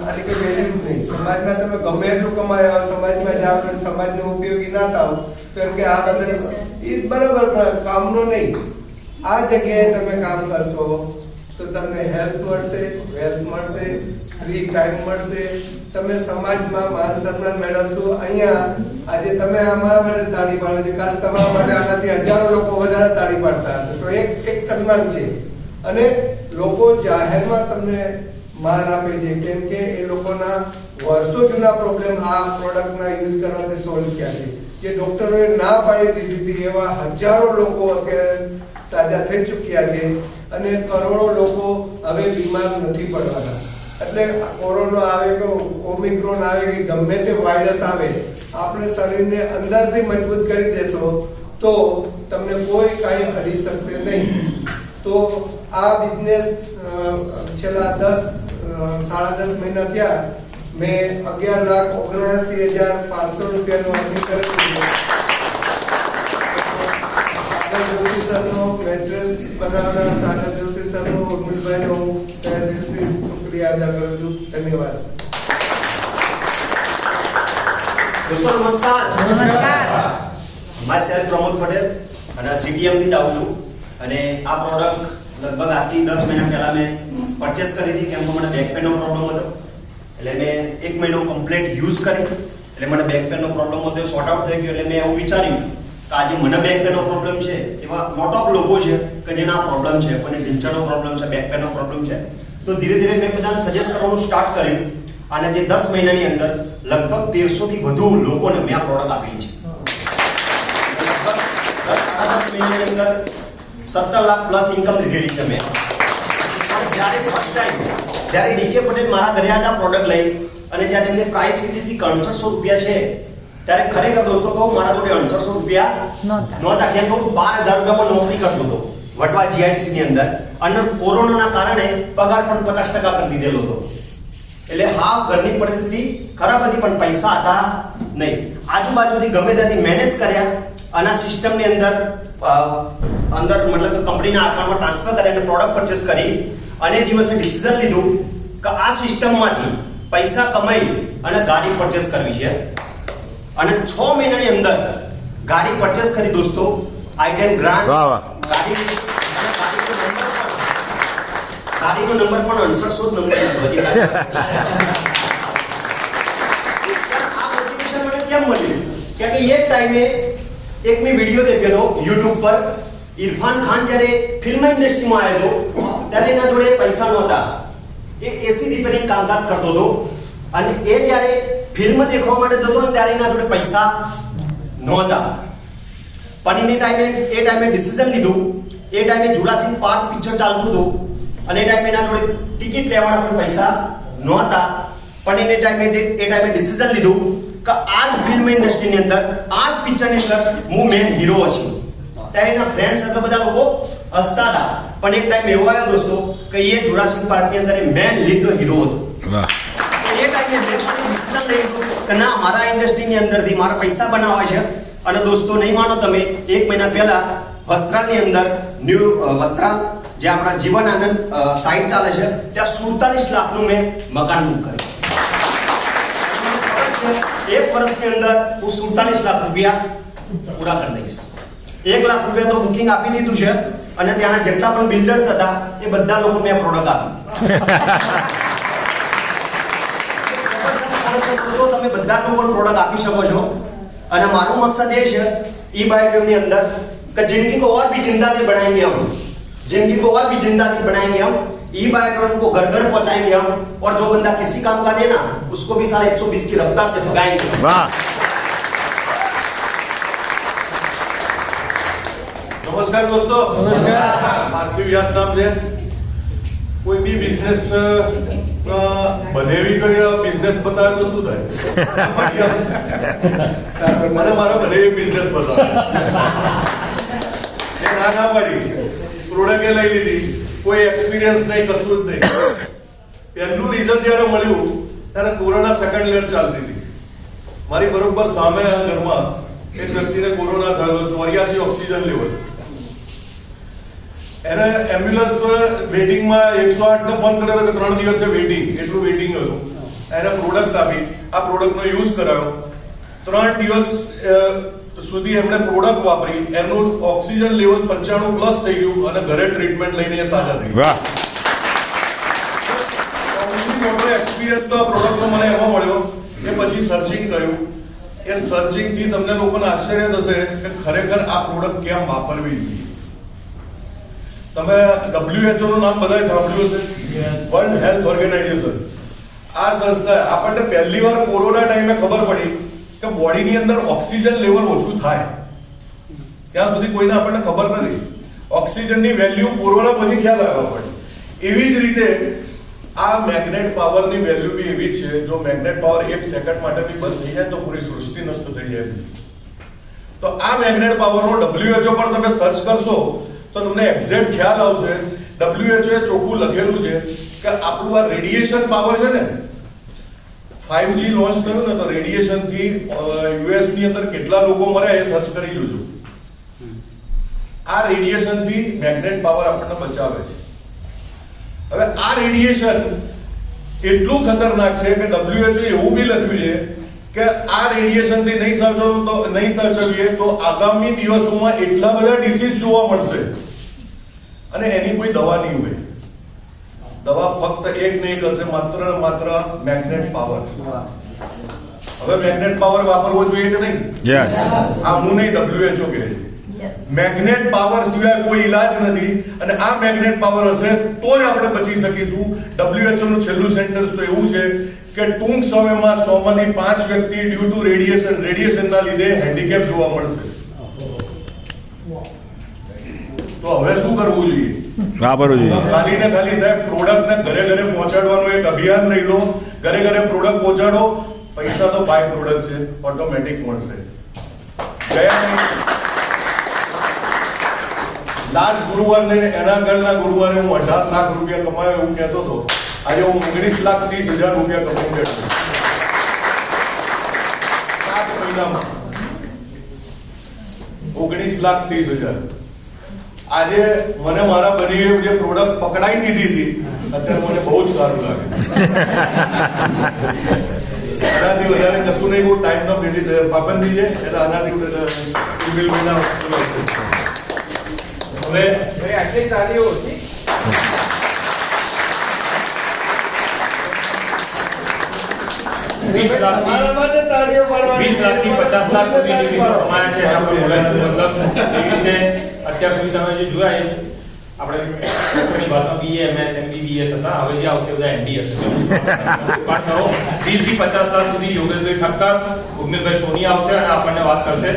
આની કોઈ વેલ્યુ જ નહીં. સમાજમાં તમે ગમે એટલું કમાયો, સમાજમાં જાઓ અને સમાજને ઉપયોગી ના થાવ તો એમ કે આ બધા એ બરાબર કામનો નહીં. આ જગ્યાએ તમે કામ કરશો તો તમને હેલ્થ મળશે, વેલ્થ મળશે, ફ્રી ટાઈમ મળશે, તમે સમાજમાં માન સન્માન મેળવશો. અહીંયા આજે તમે અમારા માટે તાળી પાડો છો, કાલ તમારા માટે આનાથી હજારો લોકો વધારે તાળી પાડતા હશે, તો એક સન્માન છે. અને લોકો જાહેરમાં તમને માન આપે છે, કેમ કે એ લોકોના વર્ષો જૂના પ્રોબ્લેમ આ પ્રોડક્ટના યુઝ કરવાથી સોલ્વ થયા છે. જે ડોક્ટરોએ ના પાડી દીધી હતી એવા હજારો લોકો અત્યારે સાજા થઈ ચૂક્યા છે, અને કરોડો લોકો હવે બીમાર નથી પડવાના. એટલે કોરોના આવે કે ઓમિક્રોન આવે કે ગમે તે વાયરસ આવે, આપણે શરીરને અંદરથી મજબૂત કરી દેશો તો તમને કોઈ કાંઈ અડી શકશે નહીં. તો આ બિઝનેસ છેલ્લા 10-10.5 મહિના થયા મેં 11,79,500 રૂપિયાનું અર્નિંગ કરેલું છે. સાગર જોશી સરનો મેટ્રેસ બનાવનાર સાગર જોશી સરનો, ઉર્મિલભાઈનો હું તહે દિલથી શુક્રિયા અદા કરું છું. ધન્યવાદ. દોસ્તો નમસ્કાર. નમસ્કાર. માય સેલ્ફ પ્રમોદ પટેલ અને CTM થી જ આવું છું. અને આ પ્રોડક્ટ લગભગ આજથી 10 મહિના પહેલા મેં પરચેસ કરી હતી, કેમ કે મને બેક પેનનો પ્રોબ્લેમ હતો. એટલે મેં 1 મહિનો કમ્પ્લીટ યુઝ કરી, એટલે મને બેક પેનનો પ્રોબ્લેમ હતો એ સોર્ટ આઉટ થઈ ગયો. એટલે મેં એવું વિચાર્યું કે આજે મને બેક પેનનો પ્રોબ્લેમ છે, એવા લોટ ઓફ લોકો છે કે જેના પ્રોબ્લેમ છે, કોઈને ઢીંચણનો પ્રોબ્લેમ છે, બેક પેનનો પ્રોબ્લેમ છે. તો ધીરે ધીરે મેં બધાને સજેસ્ટ કરવાનું સ્ટાર્ટ કર્યું અને જે 10 મહિનાની અંદર લગભગ 1300 થી વધુ લોકોને મેં આ પ્રોડક્ટ આપી છે. લગભગ 10 મહિનાની અંદર 17 લાખ પ્લસ ઇન્કમ લીધેલી છે મેં. જ્યારે ફર્સ્ટ ટાઈમ જ્યારે ડીકે પટેલ મારા ઘરે આ પ્રોડક્ટ લઈ અને જ્યારે એમને પ્રાઇસ કીધી હતી 6800 રૂપિયા છે, ત્યારે ખરેખર દોસ્તો કહું મારા જોડે 6800 રૂપિયા નહોતા. કેમ કહું 12000 રૂપિયામાં નોકરી કરતો હતો વટવા જીઆઈડીસી ની અંદર, અને કોરોનાના કારણે પગાર પણ 50% કરી દીધેલો હતો. એટલે હા, ઘરની પરિસ્થિતિ ખરાબ હતી પણ પૈસા હતા નહીં. આજુબાજુથી ગમે ત્યાંથી મેનેજ કર્યા અને આ સિસ્ટમની અંદર મતલબ કે કંપનીના અકાઉન્ટમાં ટ્રાન્સફર કરી અને પ્રોડક્ટ પરચેસ કરી અને દિવસે ડિસિઝન લીધું કે આ સિસ્ટમમાંથી પૈસા કમાઈ અને ગાડી પરચેસ કરવી છે. અને 6 મહિનાની અંદર ગાડી પરચેસ કરી દોસ્તો. i10 ગ્રાન્ડ ગાડીનો નંબર પણ 6800 નંબર વધી ગયો. આ મોટિવેશન મને કેમ મળ્યું કે એ ટાઈમે એક મેં વિડિયો દેખેલો YouTube પર. ઇરફાન ખાન જ્યારે ફિલ્મ ઇન્ડસ્ટ્રીમાં આવ્યો ત્યારે એના જોડે પૈસા નહોતા, એ એસી રિપેરિંગ કામકાજ કરતો હતો. અને એ જ્યારે ફિલ્મ દેખવા માટે જતો ને ત્યારે એના જોડે પૈસા નહોતા. પણ એ ટાઈમે ડિસિઝન લીધું. એ ટાઈમે જુરાસિક પાર્ક પિક્ચર ચાલતું હતું અને એ ટાઈમે એના જોડે ટિકિટ લેવાના પણ પૈસા નહોતા. પણ એ ટાઈમે ડિસિઝન લીધું કે આ જ ફિલ્મ ઇન્ડસ્ટ્રીની અંદર, આ જ પિક્ચરની અંદર હું મેન હીરો છું. ત્યારે એના ફ્રેન્ડ્સ હતા બધા લોકો હસતા હતા, પણ એક ટાઈમ એવો આવ્યો દોસ્તો કે એ જુરાસિક પાર્કની અંદર મેન લીડનો હીરો હતો. એ ટાઈમે મેં ડિસિઝન લીધું કે ના, મારા ઇન્ડસ્ટ્રીની અંદરથી મારા પૈસા બનાવવા છે. અને દોસ્તો નહીં માનો તમે, 1 મહિના પહેલા વસ્ત્રાલની અંદર વસ્ત્રાલ જે આપણા જીવન આનંદ સાઇટ ચાલે છે ત્યાં 47 લાખનું મેં મકાન બુક કર્યું. 1 વર્ષની અંદર હું 47 લાખ રૂપિયા પૂરા કરી દઈશ. 1 લાખ રૂપિયા તો બુકિંગ આપી દીધું છે અને ત્યાંના જેટલા પણ બિલ્ડર્સ હતા એ બધા લોકો મેં પ્રોડક્ટ આપી. તમે બધા લોકો પ્રોડક્ટ આપી શકો છો. અને મારું મકસદ એ છે ई-बायोट्यूब ની અંદર कि जिंदगी को और भी जिंदा नहीं बनाएंगे हम, जिंदगी को और भी जिंदा नहीं बनाएंगे हम, ई-बायोट्यूब को घर घर पहुंचाएंगे हम. और जो बंदा किसी काम का नहीं ना, उसको भी सारे 120 की रफ्तार से भगाएंगे. वाह. नमस्कार दोस्तों. पार्थिव व्यास नाम છે. કોઈ બી બિઝનેસ બનેવી કોઈ બિઝનેસ બતાવે તો શું થાય? મને મારો બનેવી બિઝનેસ બતાવે. ના પડી, પ્રોડક્ટ લઈ લીધી, કોઈ એક્સપિરિયન્સ નહીં, કશું જ નહીં. પહેલું રિઝલ્ટ જ્યારે મળ્યું ત્યારે કોરોના સેકન્ડ લેવલ ચાલતી હતી. મારી બરોબર સામે ઘરમાં એક વ્યક્તિને કોરોના થયો, 84 ઓક્સિજન લેવલ. એને એમ્બ્યુલન્સ વેટિંગમાં 108 ને ફોન કર્યો તો 3 દિવસે વેટિંગ, એટલું વેટિંગ હતું. એને પ્રોડક્ટ આપી, આ પ્રોડક્ટનો યુઝ કરાયો. 3 દિવસ સુધી એમણે પ્રોડક્ટ વાપરી, એમનું ઓક્સિજન લેવલ 95 પ્લસ થઈ ગયું અને ઘરે ટ્રીટમેન્ટ લઈને એ સાજા થઈ ગયા. સૌથી મોટો એક્સપિરિયન્સ તો આ પ્રોડક્ટનો મને એવો મળ્યો કે પછી સર્ચિંગ કર્યું. એ સર્ચિંગથી તમને લોકોને આશ્ચર્ય થશે કે ખરેખર આ પ્રોડક્ટ કેમ વાપરવી જોઈએ. તમે WHO નું નામ બધાએ સાંભળ્યું હશે, વર્લ્ડ હેલ્થ ઓર્ગેનાઇઝેશન. આ સંસ્થા આપણને પહેલી વાર કોરોના ટાઈમે ખબર પડી કે બોડીની અંદર ઓક્સિજન લેવલ ઓછું થાય. ત્યાં સુધી કોઈને આપણને ખબર નથી. ઓક્સિજનની વેલ્યુ કોરોના પછી ખ્યાલ આવ્યો પડે. એવી જ રીતે આ મેગ્નેટ પાવરની વેલ્યુ બી એવી જ છે. જો મેગ્નેટ પાવર 1 સેકન્ડ માટે બી બંધ થઈ જાય તો પૂરી સૃષ્ટિ નષ્ટ થઈ જાય. તો આ મેગ્નેટ પાવરનો WHO પર તમે સર્ચ કરશો તો તમને એક્ઝેક્ટ ખ્યાલ આવશે. WHO એ ચોખ્ખું લખેલું છે કે આપણું આ રેડિયેશન પાવર છે ને, 5G લોન્ચ થયું ને તો રેડિયેશન થી US ની અંદર કેટલા લોકો મર્યા એ સર્ચ કરી જોજો. આ રેડિયેશન થી મેગ્નેટ પાવર આપણને બચાવે છે. હવે આ રેડિયેશન એટલું ખતરનાક છે કે WHO એવું બી લખ્યું છે કે આ રેડિયેશન થી નહીં સાચવીએ તો આગામી દિવસોમાં એટલા બધા ડિસીઝ જોવા મળશે અને એની કોઈ દવા નહીં હોય. દવા ફક્ત એક ને એક હશે, માત્ર ને માત્ર મેગ્નેટ પાવર. હવે મેગ્નેટ પાવર વાપરવો જોઈએ કે નહીં? યસ. આ હું નહીં, WHO કહે છે. મેગ્નેટ પાવર સિવાય કોઈ ઈલાજ નથી, અને આ મેગ્નેટ પાવર હશે તો જ આપણે બચી શકીશું. WHO નું છેલ્લું સેન્ટેન્સ તો એવું છે કે ટૂંક સમયમાં 100 માંથી 5 વ્યક્તિ ડ્યુ ટુ રેડિયેશનના લીધે હેન્ડીકેપ જોવા મળશે. તો હવે શું કરવું જોઈએ? વાપરવું જોઈએ. ખાલી ને ખાલી સાહેબ પ્રોડક્ટને ઘરે ઘરે પહોંચાડવાનું એક અભિયાન લઈ લો. ઘરે ઘરે પ્રોડક્ટ પહોંચાડો. પૈસા તો બાય પ્રોડક્ટ છે, ઓટોમેટિક મળશે. લાસ્ટ ગુરુવારને એના આગળના ગુરુવારે હું 18 લાખ રૂપિયા કમાયો એવું કહેતો હતો. આજે હું 19,30,000 રૂપિયા કમાઈ બેઠો. 7 મહિનામાં 19,30,000. આજે મને મારા બની જે પ્રોડક્ટ પકડાઈ દીધી હતી, અત્યારે મને બહુ જ સારું લાગે. આનાથી વધારે કશું નહીં. હું ટાઈમનો પાબંદી છે એટલે આનાથી મહિના હવે આટલી તાળીઓ હતી. 20 લાખથી 50 લાખ સુધી જે મિત્રો કમાયા છે એના પર બોલાયનું મતલબ એવી રીતે અત્યાર સુધી તમે જે જોયા એ આપણે ડોક્ટરની ભાષા BA MS MBBS હતા. હવે જે આવશે બધા MD હશે. વાત કરો 20 થી 50 લાખ સુધી યોગેશભાઈ ઠક્કર, ઉર્મિલભાઈ સોની આવશે અને આપણને વાત કરશે.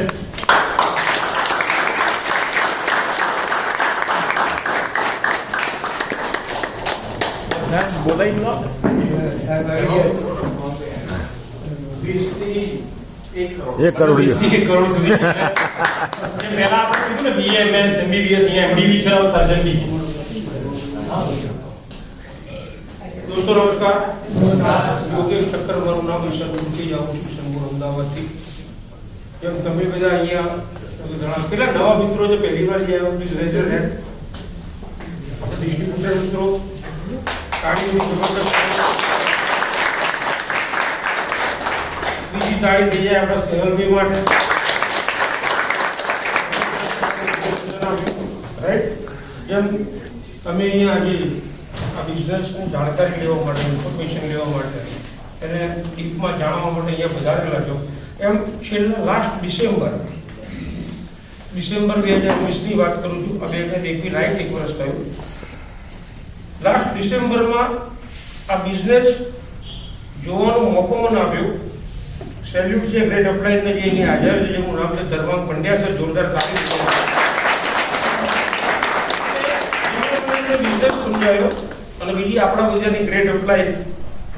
બોલાઈ લો 1 કરોડ 1 કરોડ સુધી જે પહેલા આપણે કીધું ને BMS MBBS અહીંયા MD બી છે સર્જન બી. દોસ્તો નમસ્કાર. યોગેશ ઠક્કર મારું નામ છે. ઉઠી જાઉં છું શંભુ અમદાવાદથી. જેમ તમે બધા અહીંયા કેટલા નવા મિત્રો જે પહેલી વાર જે આવ્યો please rays your hand. Distributor મિત્રો બીજી તાળી થઈ જાય આપણા સ્નેહલભાઈ માટે. રાઈટ. જેમ તમે અહીંયા આજે આ બિઝનેસની જાણકારી લેવા માટે, ઇન્ફોર્મેશન લેવા માટે એને ડીપમાં જાણવા માટે અહીંયા પધારેલા છો. એમ છેલ્લા લાસ્ટ ડિસેમ્બર 2019ની વાત કરું છું. આ 2021 રાઈટ 1 વર્ષ થયું. લાસ્ટ ડિસેમ્બરમાં આ બિઝનેસ જોવાનો મોકો મને આપ્યો. સેલ્યુટ છે ગ્રેટ અપ્લાયન્સને જે અહીંયા હાજર છે, જેનું નામ છે ધર્માંગ પંડ્યા છે. જોરદાર તાલીમ બિઝનેસ સમજાયો. અને બીજી આપણા બધાની ગ્રેટ અપ્લાયન્સ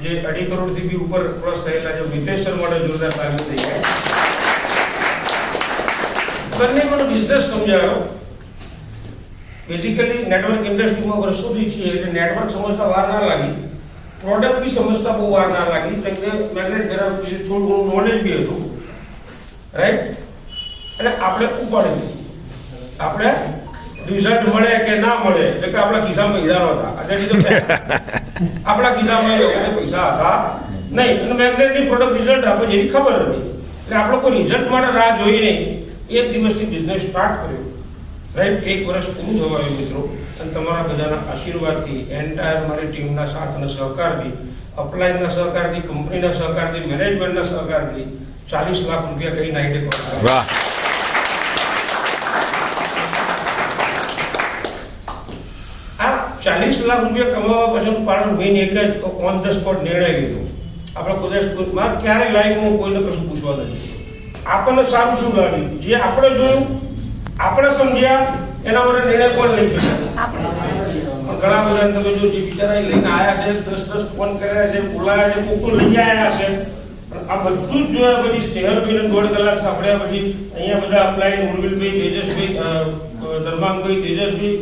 જે 2.5 કરોડથી બી ઉપર પ્લસ થયેલા છે, મિતેશ સર માટે જોરદાર તાલીમ થઈ જાય. બંને મને બિઝનેસ સમજાયો. બેઝિકલી નેટવર્ક ઇન્ડસ્ટ્રીમાં વર્ષોથી છીએ એટલે નેટવર્ક સમજતા વાર ના લાગી, પ્રોડક્ટ બી સમજતા બહુ વાર ના લાગી. કેમ કે મેગ્નેટ થેરાપી વિશે થોડું ઘણું નોલેજ બી હતું. રાઈટ. એટલે આપણે ઉપાડી દીધું. આપણે રિઝલ્ટ મળે કે ના મળે એટલે કે આપણા ખિસ્સામાં પૈસા નહોતા. આપણા ખિસ્સામાં પૈસા હતા નહીં. અને મેગ્નેટની પ્રોડક્ટ રિઝલ્ટ આપે જેવી ખબર હતી. એટલે આપણે કોઈ રિઝલ્ટ માટે રાહ જોઈ નહીં. એક દિવસથી બિઝનેસ સ્ટાર્ટ કર્યો. રાઈટ. 1 વર્ષ પૂરું થવા આવ્યું મિત્રો. અને તમારા બધાના આશીર્વાદથી, એન્ટાયર મારી ટીમના સાથ અને સહકારથી, અપ્લાયન્સના સહકારથી, કંપનીના સહકારથી, મેનેજમેન્ટના સહકારથી 40 લાખ રૂપિયા કઈ નાઈટે કમાયા. વાહ. આ 40 લાખ રૂપિયા કમાવા પાછળનું કારણ મેઇન એક જ ઓન ધ સ્પોટ નિર્ણય લીધો. આપણે કદાચ ક્યારેય લાઈફમાં કોઈને કશું પૂછવા નથી. આપણને સારું શું લાગ્યું, જે આપણે જોયું, આપણે સમજ્યા, એના માટે નિર્ણય કોણ લઈ શકે? ઘણા બધા તમે જો જે બિચારા લઈને આવ્યા છે, 10 ફોન કર્યા છે, બોલાયા છે, કોક લઈ આવ્યા છે. આ બધું જ જોયા પછી સ્નેહલભાઈને 1.5 કલાક સાંભળ્યા પછી અહીંયા બધા અપ્લાયન ઉર્વિલભાઈ, તેજસભાઈ, ધર્માંગભાઈ, તેજસભાઈ,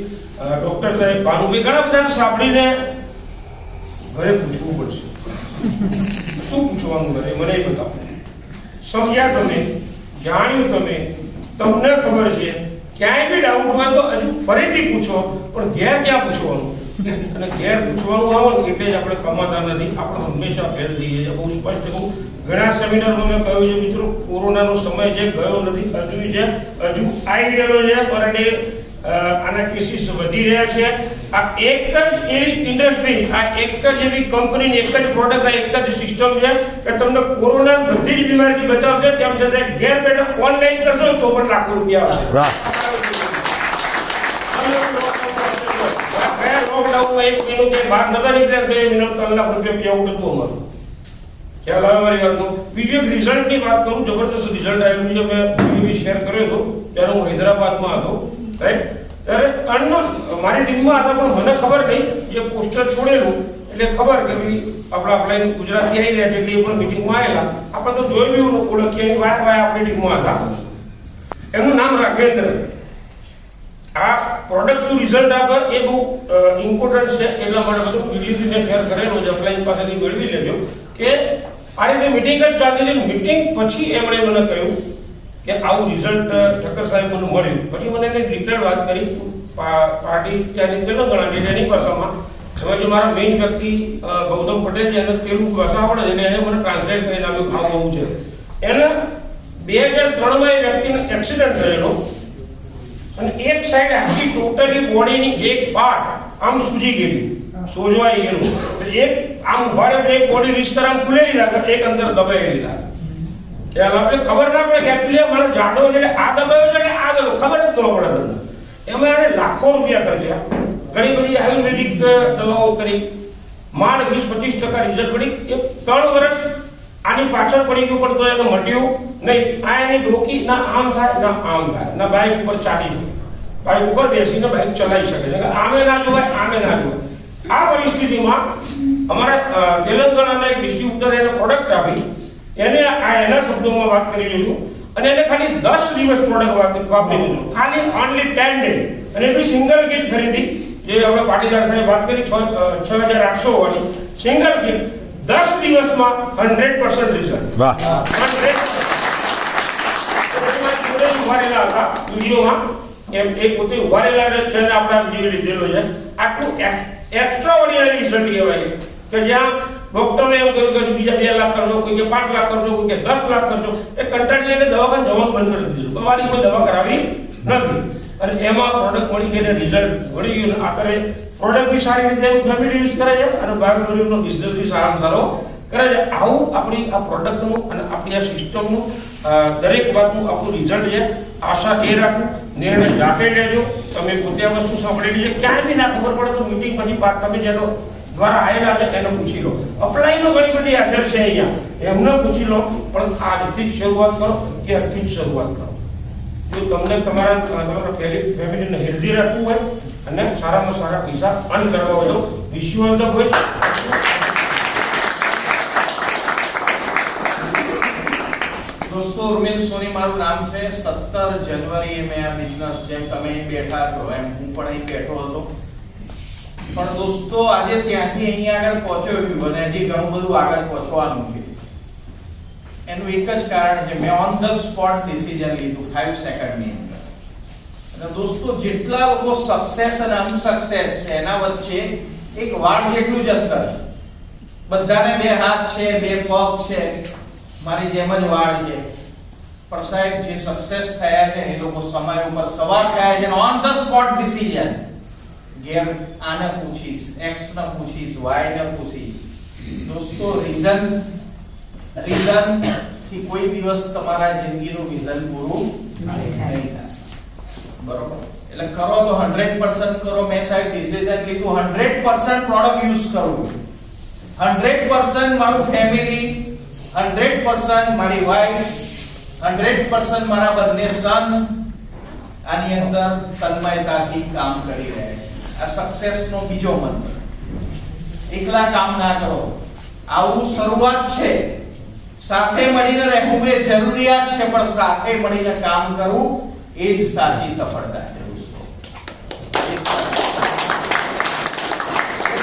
ડોક્ટર સાહેબ, ભાનુભાઈ, ઘણા બધાને સાંભળીને ઘરે પૂછવું પડશે. શું પૂછવાનું ઘરે મને એ બતાવો. સમજ્યા તમે, જાણ્યું તમે, તમને ખબર છે. ક્યાંય બી ડાઉટ હોય તો હજુ ફરીથી પૂછો, પણ ઘેર ક્યાં પૂછવાનું? અને ઘેર પૂછવાનું આવે ને એટલે જ આપણે કમાતા નથી. આપણે હંમેશા ફેલ થઈએ છીએ. બહુ સ્પષ્ટ કહું, ઘણા સેમિનારમાં મેં કહ્યું છે મિત્રો, કોરોનાનો સમય જે ગયો નથી, હજુ છે, હજુ આવી ગયેલો છે. પણ એ આના કેસીસ વધી રહ્યા છે. આ એક જ એવી ઇન્ડસ્ટ્રી, આ એક જ એવી કંપની, એક જ પ્રોડક્ટ, એક જ સિસ્ટમ છે કે તમને કોરોના બધી જ બીમારીથી બચાવશે. તેમ છતાં ઘેર બેઠા ઓનલાઈન કરશો તો પણ લાખો રૂપિયા આવશે. લોકડાઉનમાં 1 મહિનો કે બહાર નતા નીકળ્યા તો મિનિમમ 3 લાખ રૂપિયા પીવું હતું અમારું. ખ્યાલ આવે મારી વાતનો? બીજું એક રિઝલ્ટની વાત કરું, જબરદસ્ત રિઝલ્ટ આવ્યું છે. મેં બી શેર કર્યો હતો ત્યારે હું હૈદરાબાદમાં હતો, રાઈટ? ત્યારે અનનોન મારી ટીમમાં હતા, પણ મને ખબર નહીં, જે પોસ્ટર છોડેલું એટલે ખબર કે ભાઈ આપણા અપ્લાઈન ગુજરાતી આવી રહ્યા છે એટલે એ પણ મિટિંગમાં આવેલા. આપણે તો જોઈ બી ઓળખીએ વાય આપણી ટીમમાં હતા. એમનું નામ રાઘવેન્દ્ર. આ પ્રોડક્ટ શું રિઝલ્ટ આપે એ બહુ ઇમ્પોર્ટન્ટ છે, એટલા માટે બધું વિડીયોથી મેં શેર કરેલો છે. અપ્લાઈન પાસેથી મેળવી લેજો કે આ રીતે મિટિંગ જ ચાલતી હતી. મિટિંગ પછી એમણે મને કહ્યું કે આવું રિઝલ્ટ ઠક્કર સાહેબ મને મળ્યું. પછી મને એને ડિટેલ વાત કરી પાર્ટી ત્યાંની તેલંગાણાની એની ભાષામાં. એમાં જે મારા મેઇન વ્યક્તિ ગૌતમ પટેલ છે, એને તેલુગુ ભાષા આવડે છે, એને મને ટ્રાન્સલેટ કરીને આપ્યું આવું છે. એને 2003માં એ વ્યક્તિનો એક્સિડન્ટ થયેલો અને એક સાઈડ આખી ટોટલી બોડીની એક પાર્ટ આમ સૂજી ગયેલી, સોજવાઈ ગયેલું. એક આમ ઉભા રહે એક બોડી રિસ્ટર આમ ખુલેલી લાગે, એક અંદર દબાયેલી લાગે. ખ્યાલ આપણે ખબર ના પડે કે એકચ્યુઅલી મારો જાડો છે એટલે આ દબાયો છે કે આ દબાયો, ખબર જ ન પડે તમને. એમાં એને લાખો રૂપિયા ખર્ચ્યા, ઘણી બધી આયુર્વેદિક દવાઓ કરી, માંડ 20-25% રિઝલ્ટ પડી. એ 3 વર્ષ આની પાછળ પડી ગયું, પણ તો એને મટ્યું નહીં. આ એની ડોકી ના આમ થાય ના આમ થાય, ના બાઇક ઉપર ચાલી શકે, બાઇક ઉપર બેસીને બાઇક ચલાવી શકે છે. આમે ના જોવાય, આમે ના જોવાય. આ પરિસ્થિતિમાં અમારા તેલંગાણાના એક ડિસ્ટ્રીબ્યુટર એને પ્રોડક્ટ આપી. એને એના શબ્દોમાં વાત કરી લીધું અને એને ખાલી 10 દિવસ પ્રોડક્ટ વાપરી લીધું, ખાલી ઓનલી 10 ડે. અને એ બી સિંગલ કિટ ખરીદી, જે હવે પાટીદાર સાહેબ વાત કરી 6800 વાળી સિંગલ કિટ. 10 દિવસમાં 100% રિઝલ્ટ. વાહ! 100% ઉભારેલા હતા વિડીયોમાં, એમ એ પોતે ઉભારેલા છે ને આપણા વિડીયો લીધેલો છે. આટલું એક્સ્ટ્રા ઓર્ડિનરી રિઝલ્ટ કહેવાય કે જ્યાં ડોક્ટરે એમ કહ્યું કે બીજા 2 લાખ ખર્ચો, કોઈ કે 5 લાખ ખર્ચો, કોઈ કે 10 લાખ ખર્ચો. એ કંટાળી લઈને દવાખાને જવાનું બંધ કરી દીધું. તમારી કોઈ દવા કરાવી નથી. અને એમાં પ્રોડક્ટ મળી ગઈને રિઝલ્ટ મળી ગયું. આખરે પ્રોડક્ટ બી સારી રીતે ફેમિલી યુઝ કરે છે અને બાયોટોરિયમનો બિઝનેસ બી સારામાં સારો કરે છે. આવું આપણી આ પ્રોડક્ટનું અને આપણી આ સિસ્ટમનું દરેક વાતનું આપણું રિઝલ્ટ છે. આશા એ રાખું, નિર્ણય જાતે લેજો. તમે પોતે આ વસ્તુ સાંભળેલી છે, ક્યાંય બી ના ખબર પડે તો મિટિંગ પછી તમે જેનો દ્વારા આવેલા છે એને પૂછી લો. અપ્લાયનો ઘણી બધી હાજર છે અહીંયા, એમને પૂછી લો. પણ આજથી જ શરૂઆત કરો, ત્યારથી જ શરૂઆત કરો. જો તમને તમારા ફેમિલીને હેલ્ધી રાખવું હોય અને સારામાં સારા પૈસા અર્ન કરવા હોય તો wish you all the best. દોસ્તો, ઉર્મિલ સોની મારું નામ છે. 17 જાન્યુઆરીએ મેં આ બિઝનેસ, જેમ તમે અહીં બેઠા છો એમ હું પણ અહીં બેઠો હતો. પણ દોસ્તો, આજે ત્યાંથી અહીંયા આગળ પહોંચ્યો છું અને હજી ઘણું બધું આગળ પહોંચવાનું છે. એનું એક જ કારણ છે, મેં ઓન ધ સ્પોટ ડિસિઝન લીધું 5 સેકન્ડની અંદર. અને દોસ્તો, જેટલા લોકો સક્સેસ અને અનસક્સેસ છે એના વચ્ચે એક વાળ જેટલું જ અંતર છે. બધાને 2 હાથ છે, 2 પગ છે, મારી જેમ જ વાળ છે. પણ સાહેબ, જે સક્સેસ થયા છે એ લોકો સમય ઉપર સવાર થયા છે. On the spot decision. ઘેર આને પૂછીશ, એક્સ ને પૂછીશ, વાય ને પૂછીશ. દોસ્તો, રીઝન થી કોઈ દિવસ તમારા જિંદગીનું વિઝન પૂરું નહીં થાય. બરોબર? એટલે કરો તો 100% કરો. મેં સાહેબ ડિસિઝન લીધું 100% પ્રોડક્ટ યુઝ કરું, 100% મારું ફેમિલી, 100% મારી વાઈફ, 100% મારા બંને સન આની અંદર તન્મયતાથી કામ કરી રહ્યા છે. આ સક્સેસનો બીજો મંત્ર. એકલા કામ ના કરો. આવું શરૂઆત છે. સાથે મળીને રહેવું એ જરૂરિયાત છે, પણ સાથે મળીને કામ કરવું એ જ સાચી સફળતા છે.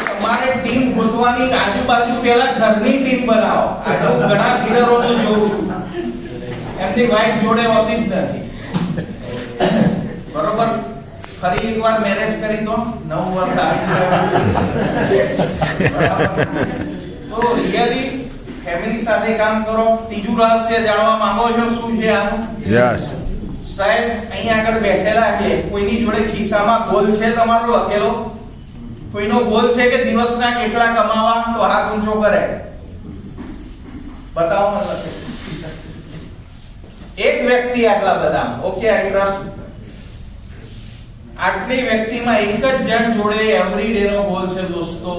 તમારે ટીમ ગોતવાની આજુબાજુ પહેલા ઘરની ટીમ બનાવો. આજે હું ઘણા લીડરોને જોઉં છું, એમની વાઈફ જોડે હોતી જ નથી. બરોબર? ફરી એકવાર મેરેજ કરી દો, 9 વર્ષ આવી તો રિયલી ફેમિલી સાથે કામ કરો. ત્રીજું રહસ્ય જાણવા માંગો છો શું છે આનું? યસ. સાહેબ અહીંયા આગળ બેઠેલા છે, કોઈની જોડે ખિસ્સામાં ગોલ છે તમારો લખેલો? કોઈનો ગોલ છે કે દિવસના કેટલા કમાવા? તો હાથ ઊંચો કરે, બતાવો મને લખેલું. એક વ્યક્તિ આટલા બધા, ઓકે આઈ ટ્રસ્ટ. આટલી વ્યક્તિમાં એક જ જણ જોડે એવરીડે નો ગોલ છે દોસ્તો.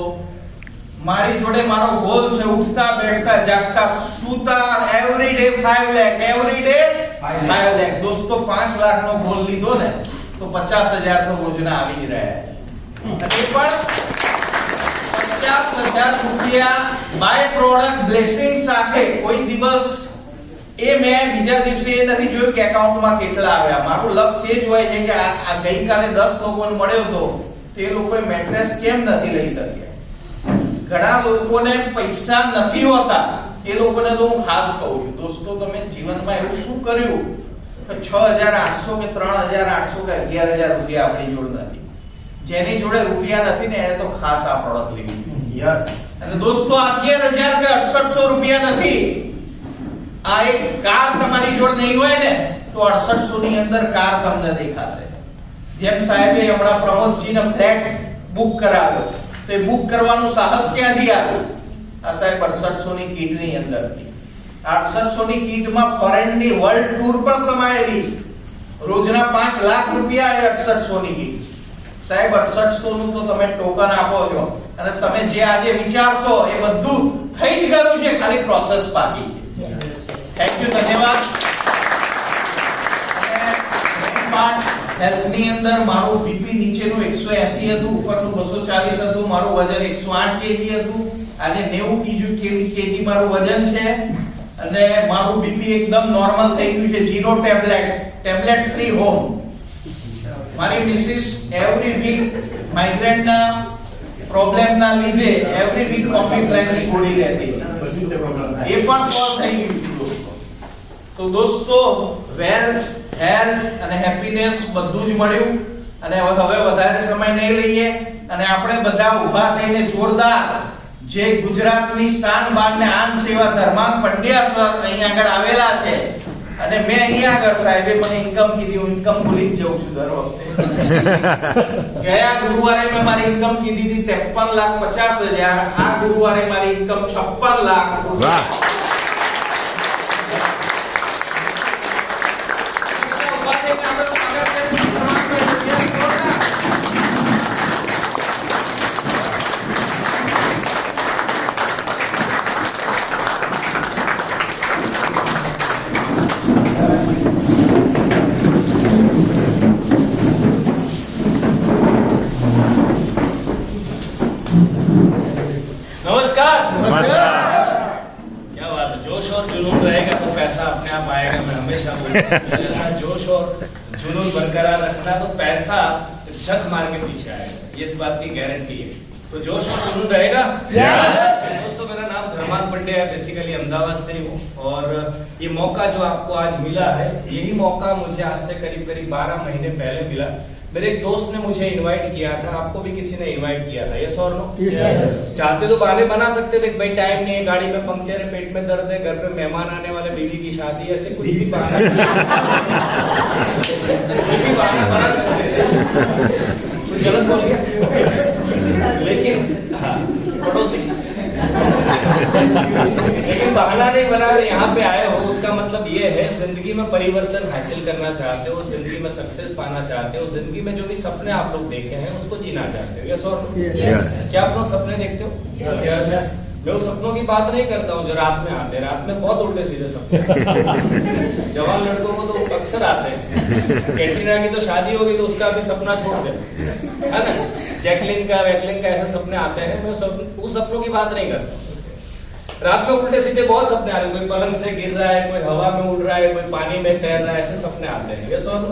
મારી જોડે મારો ગોલ છે ઉઠતા બેઠતા જાગતા સૂતા એવરીડે 5 લાખ, એવરીડે 5 લાખ. દોસ્તો 5 લાખ નો ગોલ લીધો ને તો 50,000 તો રોજના આવી જ રહ્યા છે. અને પણ 50,000 રૂપિયા બાય પ્રોડક્ટ બ્લેસિંગ સાથે કોઈ દિવસ એ મેં બીજા દિવસે એ નથી જોયું કે એકાઉન્ટમાં કેટલા આવ્યા. મારું લક્ષ્ય એ જ હોય છે કે આ ગઈકાલે 10 લોકોને મળ્યો તો તે લોકોએ મેટ્રેસ કેમ નથી લઈ શક્યા. ઘણા લોકોને પૈસા નથી હોતા, એ લોકોને તો હું ખાસ કહું છું દોસ્તો, તમે જીવનમાં એવું શું કર્યું કે 6,800 કે 3,800 કે 11,000 રૂપિયા આપણી જોડે નથી. જેની જોડે રૂપિયા નથી ને એને તો ખાસ આ પ્રોડક્ટ લેવી. યસ. અને દોસ્તો 11,000 કે 6,800 રૂપિયા નથી. આ એક કાર તમારી જોડે નહીં હોય ને તો 6,800 ની અંદર કાર તમને દેખાશે. જેમ સાહેબે હમણાં પ્રમોદજીને ફ્લેટ બુક કરાવ્યો, તો એ બુક કરવાનું સાહસ ક્યાંથી આવ્યું? આ સાહેબ 6,800 ની કીટની અંદરથી. 800 ની કીટમાં ફોરેનની વર્લ્ડ ટૂર પણ સમાયેલી. રોજના 5 લાખ રૂપિયા એ 800 ની કીટ. સાહેબ 800 નું તો તમે ટોકન આપો છો અને તમે જે આજે વિચારશો એ બધું થઈ જ ગયું છે, ખાલી પ્રોસેસ બાકી છે. થેન્ક યુ, ધન્યવાદ. હેલ્થ ની અંદર મારું બીપી નીચેનું 180 હતું, ઉપરનું 240 હતું, મારું વજન 108 કેજી હતું. આજે 90 કેજી મારું વજન છે અને મારું બીપી એકદમ નોર્મલ થઈ ગયું છે. 0 ટેબ્લેટ ફ્રી હોમ. મારી મિસિસ એવરી વીક માઇગ્રેન ના પ્રોબ્લેમ ના લીધે એવરી વીક કોમ્પ્લેક્સ ની ગોળી લેતી, એ પણ સોલ્વ થઈ ગયું. તો દોસ્તો વેલ્થ, હેલ્થ અને હેપીનેસ બધું જ મળ્યું. અને હવે વધારે સમય નહીં લઈએ અને આપણે બધા ઊભા થઈને જોરદાર જે ગુજરાતની શાન બાન ને આન છે એવા ધર્માંગ પંડ્યા સર અહીં આગળ આવેલા છે. અને મેં અહીંયા આગળ સાહેબે મને ઇન્કમ કીધી, હું ઇન્કમ ભૂલી જ જાઉં છું દર વખતે. ગયા ગુરુવારે મેં મારી ઇન્કમ કીધી હતી 53,50,000. આ ગુરુવારે મારી ઇન્કમ 56 લાખ. વાહ. क्या बात है, जोश और जुनून रहेगा तो पैसा अपने आप आएगा. मैं हमेशा बोलता हूं ऐसा जोश और जुनून बरकरार रखना तो पैसा झक मार के पीछे आएगा, ये इस बात की गारंटी है. तो जोश और जुनून रहेगा. दोस्तों मेरा नाम धर्मांग पंड्या है, बेसिकली अहमदाबाद से हूँ और ये मौका जो आपको आज मिला है, यही मौका मुझे आज से करीब 12 महीने पहले मिला. मेरे एक दोस्त ने मुझे इनवाइट किया था, आपको भी किसी ने इनवाइट किया था, यस और नो? चाहते तो बहाने बना सकते थे, भाई टाइम नहीं है, गाड़ी में पंक्चर है, पेट में दर्द है, घर पे मेहमान आने वाले, बीवी की शादी, ऐसे कुछ भी बहाना बना सकते थे. कुछ गलत बोल गया लेकिन पड़ोसी लेकिन बहाना नहीं बना रहे, यहाँ पे आए हो उसका मतलब ये है जिंदगी में परिवर्तन हासिल करना चाहते हो, जिंदगी में सक्सेस पाना चाहते हो, जिंदगी में जो भी सपने आप लोग देखे हैं उसको जीना चाहते हो. यस और नो? क्या आप लोग सपने देखते हो? मैं उन सपनों की बात नहीं करता हूँ जो रात में आते हैं. रात में बहुत उल्टे सीधे सपने जवान लड़कों को तो अक्सर आते हैं. कैटरीना की तो शादी होगी तो उसका भी सपना छोड़ दे, है ना? जैकलिन का वैकलिन का ऐसे सपने आते हैं. मैं उस सपनों की बात नहीं करता. रात में उल्टे सीधे बहुत सपने आ रहे हैं, कोई पलंग से गिर रहा है, कोई हवा में उड़ रहा है, कोई पानी में तैर रहा है, ऐसे सपने आते हैं. यस और नो?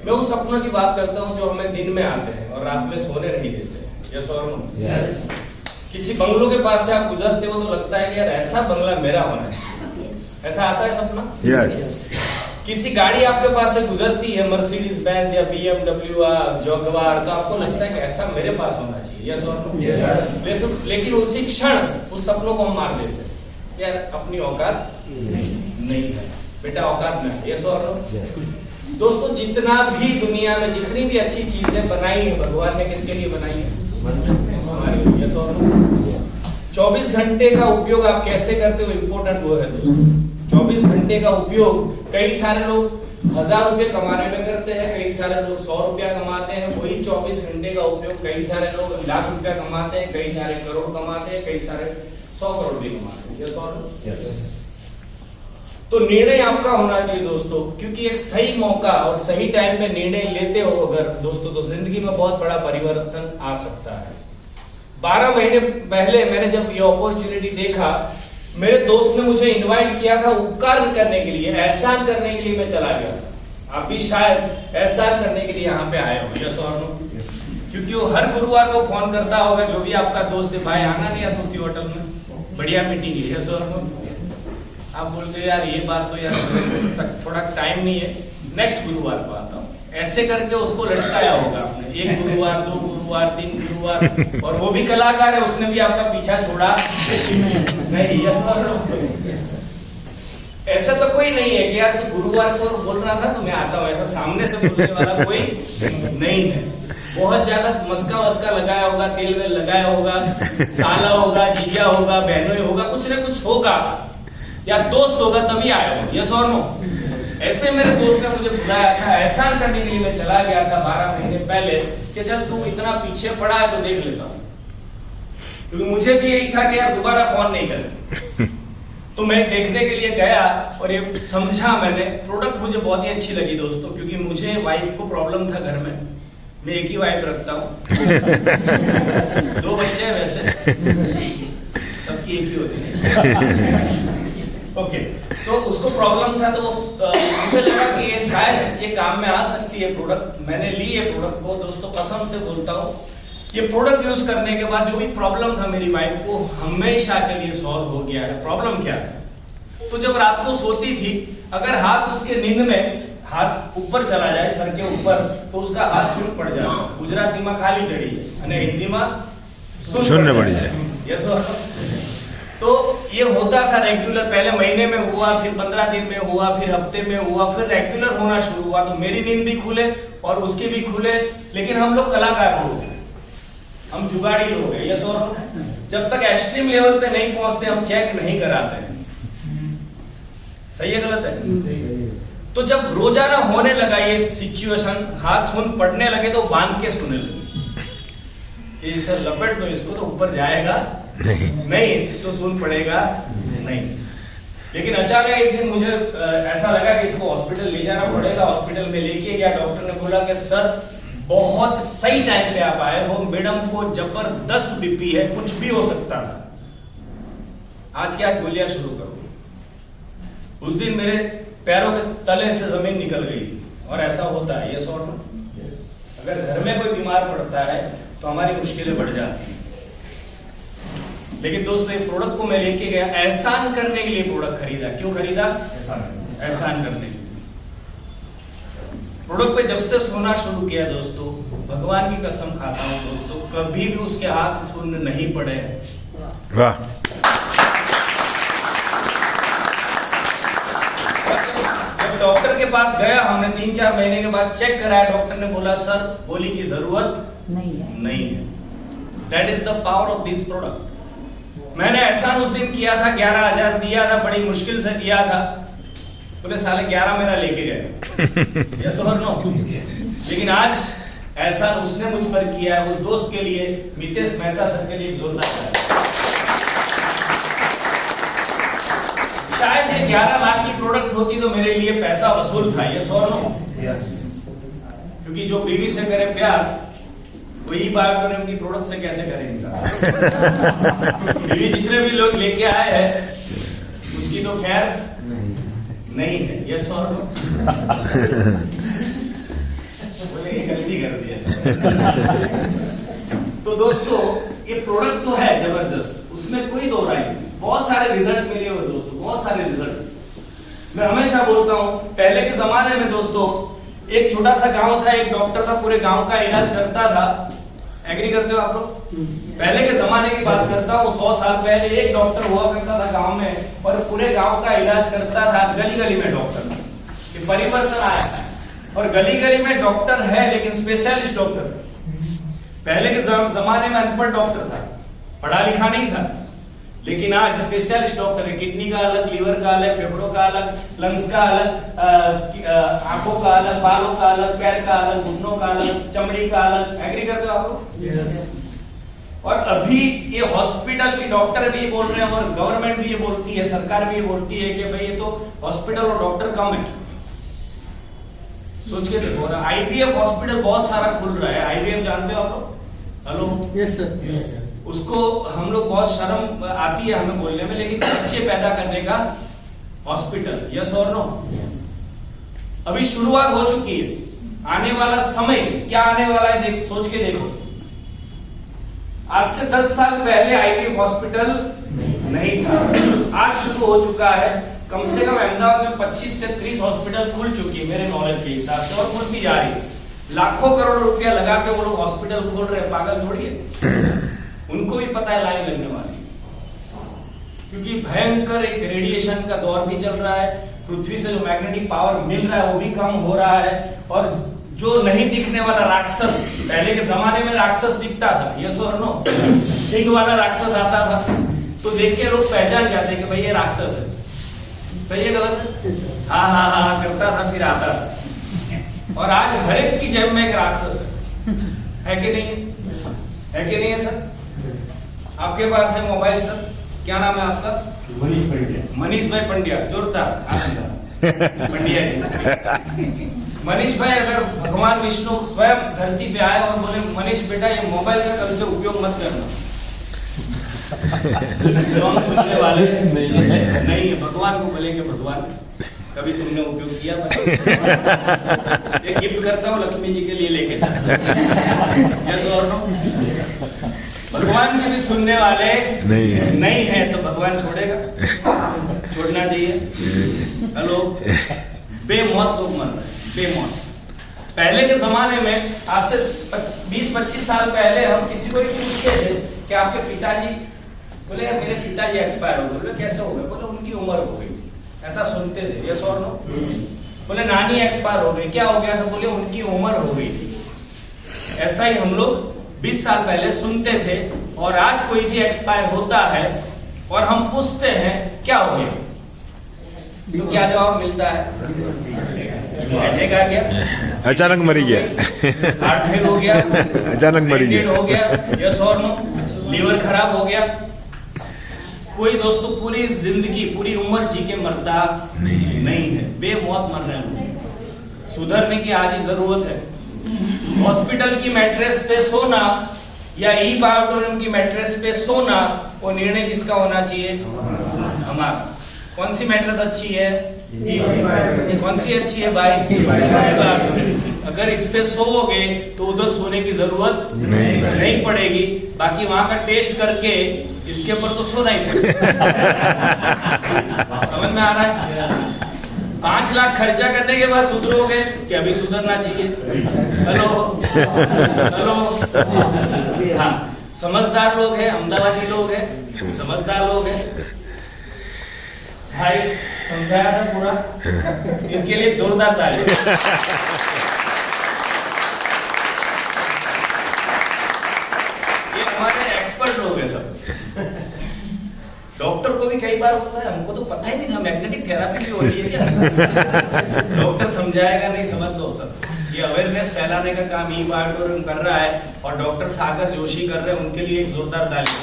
मैं उन सपनों की बात करता हूँ जो हमें दिन में आते हैं और रात में सोने नहीं देते. यस और नो? किसी बंगलों के पास से आप गुजरते हो तो लगता है कि यार ऐसा बंगला मेरा होना चाहिए, ऐसा आता है सपना. किसी गाड़ी आपके पास से गुजरती है, मर्सिडीज बेंज या BMW जगुआर, तो आपको लगता है कि ऐसा मेरे पास होना चाहिए. यस और नो? लेकिन उसी क्षण उस सपनों को हम मार देते हैं, यार अपनी औकात नहीं है. बेटा औकात में, यस और नो? दोस्तों जितना भी दुनिया में जितनी भी अच्छी चीजें बनाई है भगवान ने किसके लिए बनाई है? हमारे लिए, यस और नो? 24 घंटे का उपयोग आप कैसे करते हो इम्पोर्टेंट वो है दोस्तों। 24 घंटे का उपयोग कई सारे लोग 1000 रुपये कमाने में करते हैं, कई सारे लोग 100 रुपया कमाते हैं। वही 24 घंटे का उपयोग कई सारे लोग लाख रुपया कमाते हैं, कई सारे करोड़ कमाते हैं, कई सारे 100 करोड़ भी कमाते हैं, यस और नो? तो निर्णय आपका होना चाहिए दोस्तों, क्योंकि एक सही मौका और सही टाइम पे निर्णय लेते हो अगर दोस्तों तो जिंदगी में बहुत बड़ा परिवर्तन आ सकता है। 12 महीने पहले मैंने जब ये अपॉर्चुनिटी देखा, मेरे दोस्त ने मुझे इनवाइट किया था उपकार करने के लिए, एहसान करने के लिए मैं चला गया था। आप भी शायद एहसान करने के लिए यहाँ पे आए हो, यस और नो? क्योंकि वो हर गुरुवार को फोन करता होगा, जो भी आपका दोस्त है, भाई आना नहीं आता होटल में, बढ़िया मीटिंग है, यस और नो? आप बोलते हो यार ये बात तो यार थोड़ा टाइम नहीं है, नेक्स्ट गुरुवार को आता हूँ। ऐसे करके उसको लटकाया होगा आपने, 1 गुरुवार, 2 गुरुवार, 3 गुरुवार, और वो भी कलाकार है, उसने भी आपका पीछा छोड़ा नहीं, यस और नो? ऐसा तो कोई नहीं है कि यार तू गुरुवार को बोल रहा था तो मैं आता हूँ, ऐसा सामने से बोलने वाला कोई नहीं है। बहुत ज्यादा मस्का वस्का लगाया होगा, तेल वेल लगाया होगा, साला होगा, जीजा होगा, बहनोई होगा, कुछ न कुछ होगा, या दोस्त होगा तभी आया हो, यस और नो? ऐसे मेरे दोस्त ने मुझे बुलाया था, एहसान करने के लिए मैं चला गया था 12 महीने पहले कि चल तू इतना पीछे पड़ा है तो देख लेता हूँ, क्योंकि मुझे भी यही था कि यार दोबारा फोन नहीं कर। तो मैं देखने के लिए गया और ये समझा मैंने, प्रोडक्ट मुझे बहुत ही अच्छी लगी दोस्तों, क्योंकि मुझे वाइफ को प्रॉब्लम था घर में, मैं एक ही वाइफ रखता हूँ 2 बच्चे हैं वैसे, सबकी एक ही होती है ओके। तो उसको प्रॉब्लम था, तो मुझे लगा कि ये शायद ये काम में आ सकती है प्रोडक्ट। मैंने ली ये प्रोडक्ट को दोस्तों, कसम से बोलता हूँ, ये प्रोडक्ट यूज करने के बाद जो भी प्रॉब्लम था मेरी वाइफ को हमेशा के लिए सॉल्व हो गया है। प्रॉब्लम क्या है? तो जब रात को सोती थी, अगर हाथ उसके नींद में हाथ ऊपर चला जाए सर के ऊपर, तो उसका हाथ शून्य पड़ जाता। गुजराती में खाली जड़ी है, हिंदी में शून्य पड़ जाए, यस और नो? तो ये होता था रेगुलर, पहले महीने में हुआ, फिर 15 दिन में हुआ, फिर हफ्ते में हुआ, फिर रेगुलर होना शुरू हुआ। तो मेरी नींद भी खुले और उसकी भी खुले, लेकिन हम लोग कलाकार लोग हैं, हम जुगाड़ी लोग हैं, यस और नो? जब तक एक्सट्रीम लेवल पे नहीं पहुंचते हम चेक नहीं कराते हैं। सही है गलत है? तो जब रोजाना होने लगा ये सिचुएशन, हाथ सुन पड़ने लगे तो बांध के सुनने लगे कि सर लपेट दो इसको तो ऊपर जाएगा नहीं तो सुन पड़ेगा नहीं। लेकिन अचानक एक दिन मुझे ऐसा लगा कि इसको हॉस्पिटल ले जाना पड़ेगा। हॉस्पिटल में लेके गया, डॉक्टर ने बोला कि सर बहुत सही टाइम पे आप आए हो, मैडम को जबरदस्त बीपी है, कुछ भी हो सकता था, आज क्या गोलियां शुरू करो। उस दिन मेरे पैरों के तले से जमीन निकल गई थी, और ऐसा होता है, ये सॉर्ट अगर घर में कोई बीमार पड़ता है तो हमारी मुश्किलें बढ़ जाती हैं। लेकिन दोस्तों ये प्रोडक्ट को मैं लेके गया, एहसान करने के लिए प्रोडक्ट खरीदा। क्यों खरीदा? एहसान करने के लिए। प्रोडक्ट पे जब से सोना शुरू किया दोस्तों, भगवान की कसम खाता हूँ दोस्तों, कभी भी उसके हाथ शून्य नहीं पड़े। वाह। जब डॉक्टर के पास गया, हमने 3-4 महीने के बाद चेक कराया, डॉक्टर ने बोला सर गोली की जरूरत नहीं है। That is the power of this product. मैंने एहसान उस दिन किया था, 11,000 दिया था, बड़ी मुश्किल से दिया था। बोले साले 11 मेरा लेके गए, यस और नो? लेकिन आज एहसान उसने मुझ पर किया है, उस दोस्त के लिए, मितेश मेहता सर के लिए जोरदार है। शायद ये 11 लाख की प्रोडक्ट होती तो मेरे लिए पैसा वसूल था, यस और नो? क्योंकि जो बीवी से करे प्यार वही बात उनकी प्रोडक्ट से कैसे करेंगे। बीवी जितने भी लोग लेके आए हैं उसकी तो खैर नहीं है, यस और नो? बोले ये गलती कर दिया। तो दोस्तों ये प्रोडक्ट तो है जबरदस्त, उसमें कोई दो राय नहीं। बहुत सारे रिजल्ट मिले हुए दोस्तों, बहुत सारे रिजल्ट। मैं हमेशा बोलता हूँ, पहले के जमाने में दोस्तों एक छोटा सा गांव था, एक डॉक्टर था, पूरे गांव का इलाज करता था। एग्री करते हो आप लोग? पहले के जमाने की बात करता हूँ, 100 साल पहले एक डॉक्टर हुआ करता था गांव में, और पूरे गांव का इलाज करता था, आज गली गली में डॉक्टर है। ये परिवर्तन आया है और गली गली में डॉक्टर है, लेकिन स्पेशलिस्ट डॉक्टर। पहले के जमाने में अनपढ़ डॉक्टर था, पढ़ा लिखा नहीं था, लेकिन आज स्पेशलिस्ट डॉक्टर है। किडनी का अलग, लीवर का अलग, फेफड़ों का अलग, लंग्स का अलग, आंखों का अलग, बालों का अलग, पैर का अलग, घुटनों का अलग, चमड़ी का अलग। एग्री करते हो आप लोग? और अभी ये हॉस्पिटल भी डॉक्टर भी बोल रहे हैं और गवर्नमेंट भी ये बोलती है, सरकार भी ये बोलती है कि भाई ये तो हॉस्पिटल और डॉक्टर कम है। सोच के देखो ना, आईवीएफ हॉस्पिटल बहुत सारा खुल रहा है। आईवीएफ जानते हो आप लोग? Hello, yes sir. उसको हम लोग बहुत शर्म आती है हमें बोलने में, लेकिन बच्चे पैदा करने का हॉस्पिटल, यस और नो? अभी शुरुआत हो चुकी है। आने वाला समय क्या आने वाला है, देख सोच के देखो। आज से 10 साल पहले आईवीएफ हॉस्पिटल नहीं था, आज शुरू हो चुका है। कम से कम अहमदाबाद में 25 से 30 हॉस्पिटल खुल चुकी है मेरे नॉलेज के हिसाब से, और खुलती जा रही है। लाखों करोड़ रुपया लगा के वो लोग हॉस्पिटल खोल रहे हैं, पागल थोड़ी है। उनको भी पता है लाइन लगने वाली, क्योंकि भयंकर एक रेडिएशन का दौर भी चल रहा है। पृथ्वी से जो मैग्नेटिक पावर मिल रहा है वो भी कम हो रहा है। और जो नहीं दिखने वाला राक्षस, पहले के जमाने में राक्षस दिखता था, यस और नो? सिंह वाला राक्षस आता था तो देख के लोग पहचान जाते कि भाई ये राक्षस है। सही है गलत है? हाँ हाँ हाँ करता था, फिर आता था। और आज हर एक की जेब में एक राक्षस है कि नहीं? है कि नहीं है सर? आपके पास है मोबाइल सर, क्या नाम है आपका? मनीष पंड्या। मनीष भाई पंड्या, जोरदार आनंद पंड्या जी। मनीष भाई, अगर भगवान विष्णु स्वयं धरती पे आए और बोले मनीष बेटा ये मोबाइल का कभी से उपयोग मत करना, तो हम सुनने वाले नहीं है। भगवान को बोलेंगे भगवान कभी तुमने उपयोग किया? एक गिफ्ट करता हूँ लक्ष्मी जी के लिए लेके, यस और नो? भगवान के भी सुनने वाले नहीं है तो भगवान छोड़ेगा? छोड़ना चाहिए। हेलो, बेमौत लोग मर रहे हैं, बेमौत। पहले के जमाने में, आज से 20-25 साल पहले हम किसी को भी पूछते थे कि आपके पिताजी, बोले मेरे पिताजी एक्सपायर हो गए। बोले कैसे हो गए? बोले उनकी उम्र हो गई। ऐसा सुनते थे, यस और नो? बोले नानी एक्सपायर हो गई, क्या हो गया था? बोले उनकी उम्र हो गई थी। ऐसा ही हम लोग 20 साल पहले सुनते थे। और आज कोई भी एक्सपायर होता है और हम पूछते हैं क्या हो गया, तो क्या जवाब मिलता है? अटैक आ गया, अचानक मरी गया, हार्ट फेल हो गया, अचानक मरी गया, हो गया, यस और नो? लीवर खराब हो गया। कोई दोस्तों पूरी जिंदगी, पूरी उम्र जी के मरता नहीं है, बेमौत मर रहे हैं। सुधरने की आज ही जरूरत है। हॉस्पिटल की मैट्रेस पे सोना या ई बायोटोरियम की मैट्रेस पे सोना, वो निर्णय किसका होना चाहिए? हमारा। कौन सी मैट्रेस अच्छी है? कौन सी अच्छी है भाई? अगर इस पे सोओगे तो उधर सोने की जरूरत नहीं पड़ेगी। बाकी वहां का टेस्ट करके इसके ऊपर तो सोना ही पड़ेगा। समझ में आ रहा है? 5 लाख खर्चा करने के बाद सुधरोगे कि अभी सुधरना चाहिए? हेलो हेलो, हाँ, समझदार लोग हैं, अहमदाबादी लोग हैं, समझदार लोग हैं भाई। समझाया था पूरा? इनके लिए जोरदार ताली। ये हमारे एक्सपर्ट लोग हैं सब। डॉक्टर को भी कई बार होता है, हमको तो पता ही नहीं था मैग्नेटिक थेरापी भी हो रही है क्या। डॉक्टर समझाएगा नहीं, समझ लो सब। ये अवेयरनेस फैलाने का काम ई बायोटोरियम कर रहा है और डॉक्टर सागर जोशी कर रहे हैं, उनके लिए एक जोरदार ताली।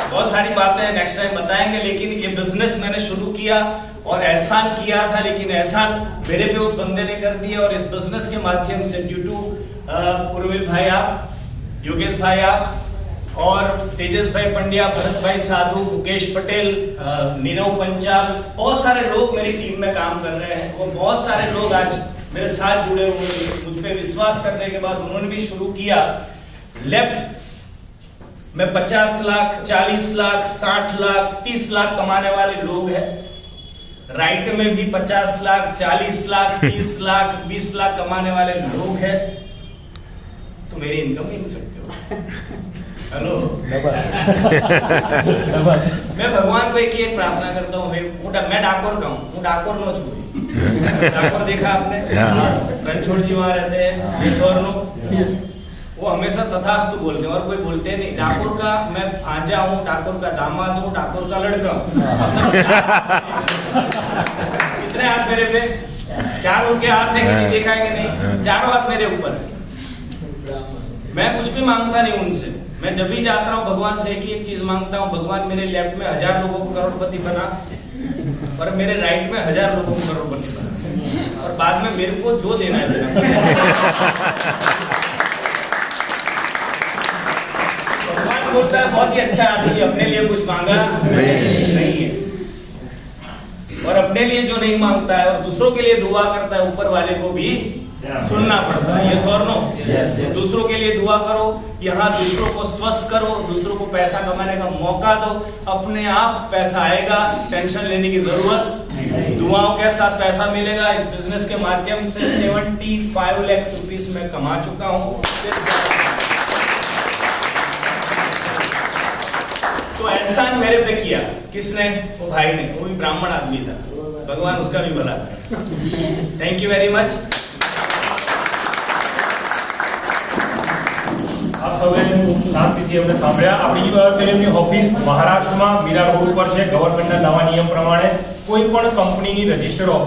बहुत सारी बातें नेक्स्ट टाइम बताएंगे, लेकिन ये बिजनेस मैंने शुरू किया और एहसान किया था, लेकिन एहसान मेरे पे उस बंदे ने कर दिया। और इस बिजनेस के माध्यम से ड्यू टू उर्मिल भाई आप, योगेश भाई आप, और तेजस भाई पंड्या, भरत भाई साधु, मुकेश पटेल, नीरव पंचाल, बहुत सारे लोग मेरी टीम में काम कर रहे हैं। वो बहुत सारे लोग आज मेरे साथ जुड़े हुए हैं। मुझ पे विश्वास करने के बाद उन्होंने भी शुरू किया। लेफ्ट में 50 लाख, 40 लाख, 60 लाख, 30 लाख कमाने वाले लोग हैं। राइट में भी 50 लाख, 40 लाख, 30 लाख, 20 लाख कमाने वाले लोग हैं। तो मेरी इनकम नहीं मिल सकते हो। हेलो मैं भगवान को एक प्रार्थना करता हूँ मैं डाकोर का हूँ, હું ડાકોર નો છું। ડાકોર देखा आपने? रणछोड़ जी वहाँ रहते हैं, ईश्वर नो, वो हमेशा तथास्तु बोलते हैं और कोई बोलते नहीं। डाकोर का मैं भांजा हूँ, डाकोर का दामाद हूँ, डाकोर का लड़का हूँ। कितने हाथ मेरे पे? 4 उनके हाथ है कि नहीं, देखा है कि नहीं? चारों हाथ मेरे ऊपर है। मैं कुछ भी मांगता नहीं उनसे। मैं जब भी जाता हूँ भगवान से एक चीज मांगता हूँ, भगवान मेरे लेफ्ट में 1000 लोगों को करोड़पति बना और मेरे राइट में 1000 लोगों को करोड़पति बना, और बाद में मेरे को जो देना है देना। भगवान बोलता है बहुत ही अच्छा आदमी, अपने लिए कुछ मांगा नहीं है, और अपने लिए जो नहीं मांगता है और दूसरों के लिए दुआ करता है, ऊपर वाले को भी सुनना पड़ता है। यस और नो? दूसरों के लिए दुआ करो, यहाँ दूसरों को स्वस्थ करो, दूसरों को पैसा कमाने का मौका दो, अपने आप पैसा आएगा, टेंशन लेने की जरूरत नहीं। दुआओं के साथ पैसा मिलेगा। इस बिजनेस के माध्यम से 75 लाख रुपीस मैं कमा चुका हूँ। तो एहसान मेरे पे किया किसने? वो भाई ने, वो भी ब्राह्मण आदमी था, भगवान उसका भी भला। Thank you very much. આપ સૌએ શાંતિથી અમને સાંભળ્યા। આપણી પેરેની ઓફિસ મહારાષ્ટ્રમાં મીરા રોડ ઉપર છે। ગવર્મેન્ટના નવા નિયમ પ્રમાણે કોઈ પણ કંપનીની રજિસ્ટર્ડ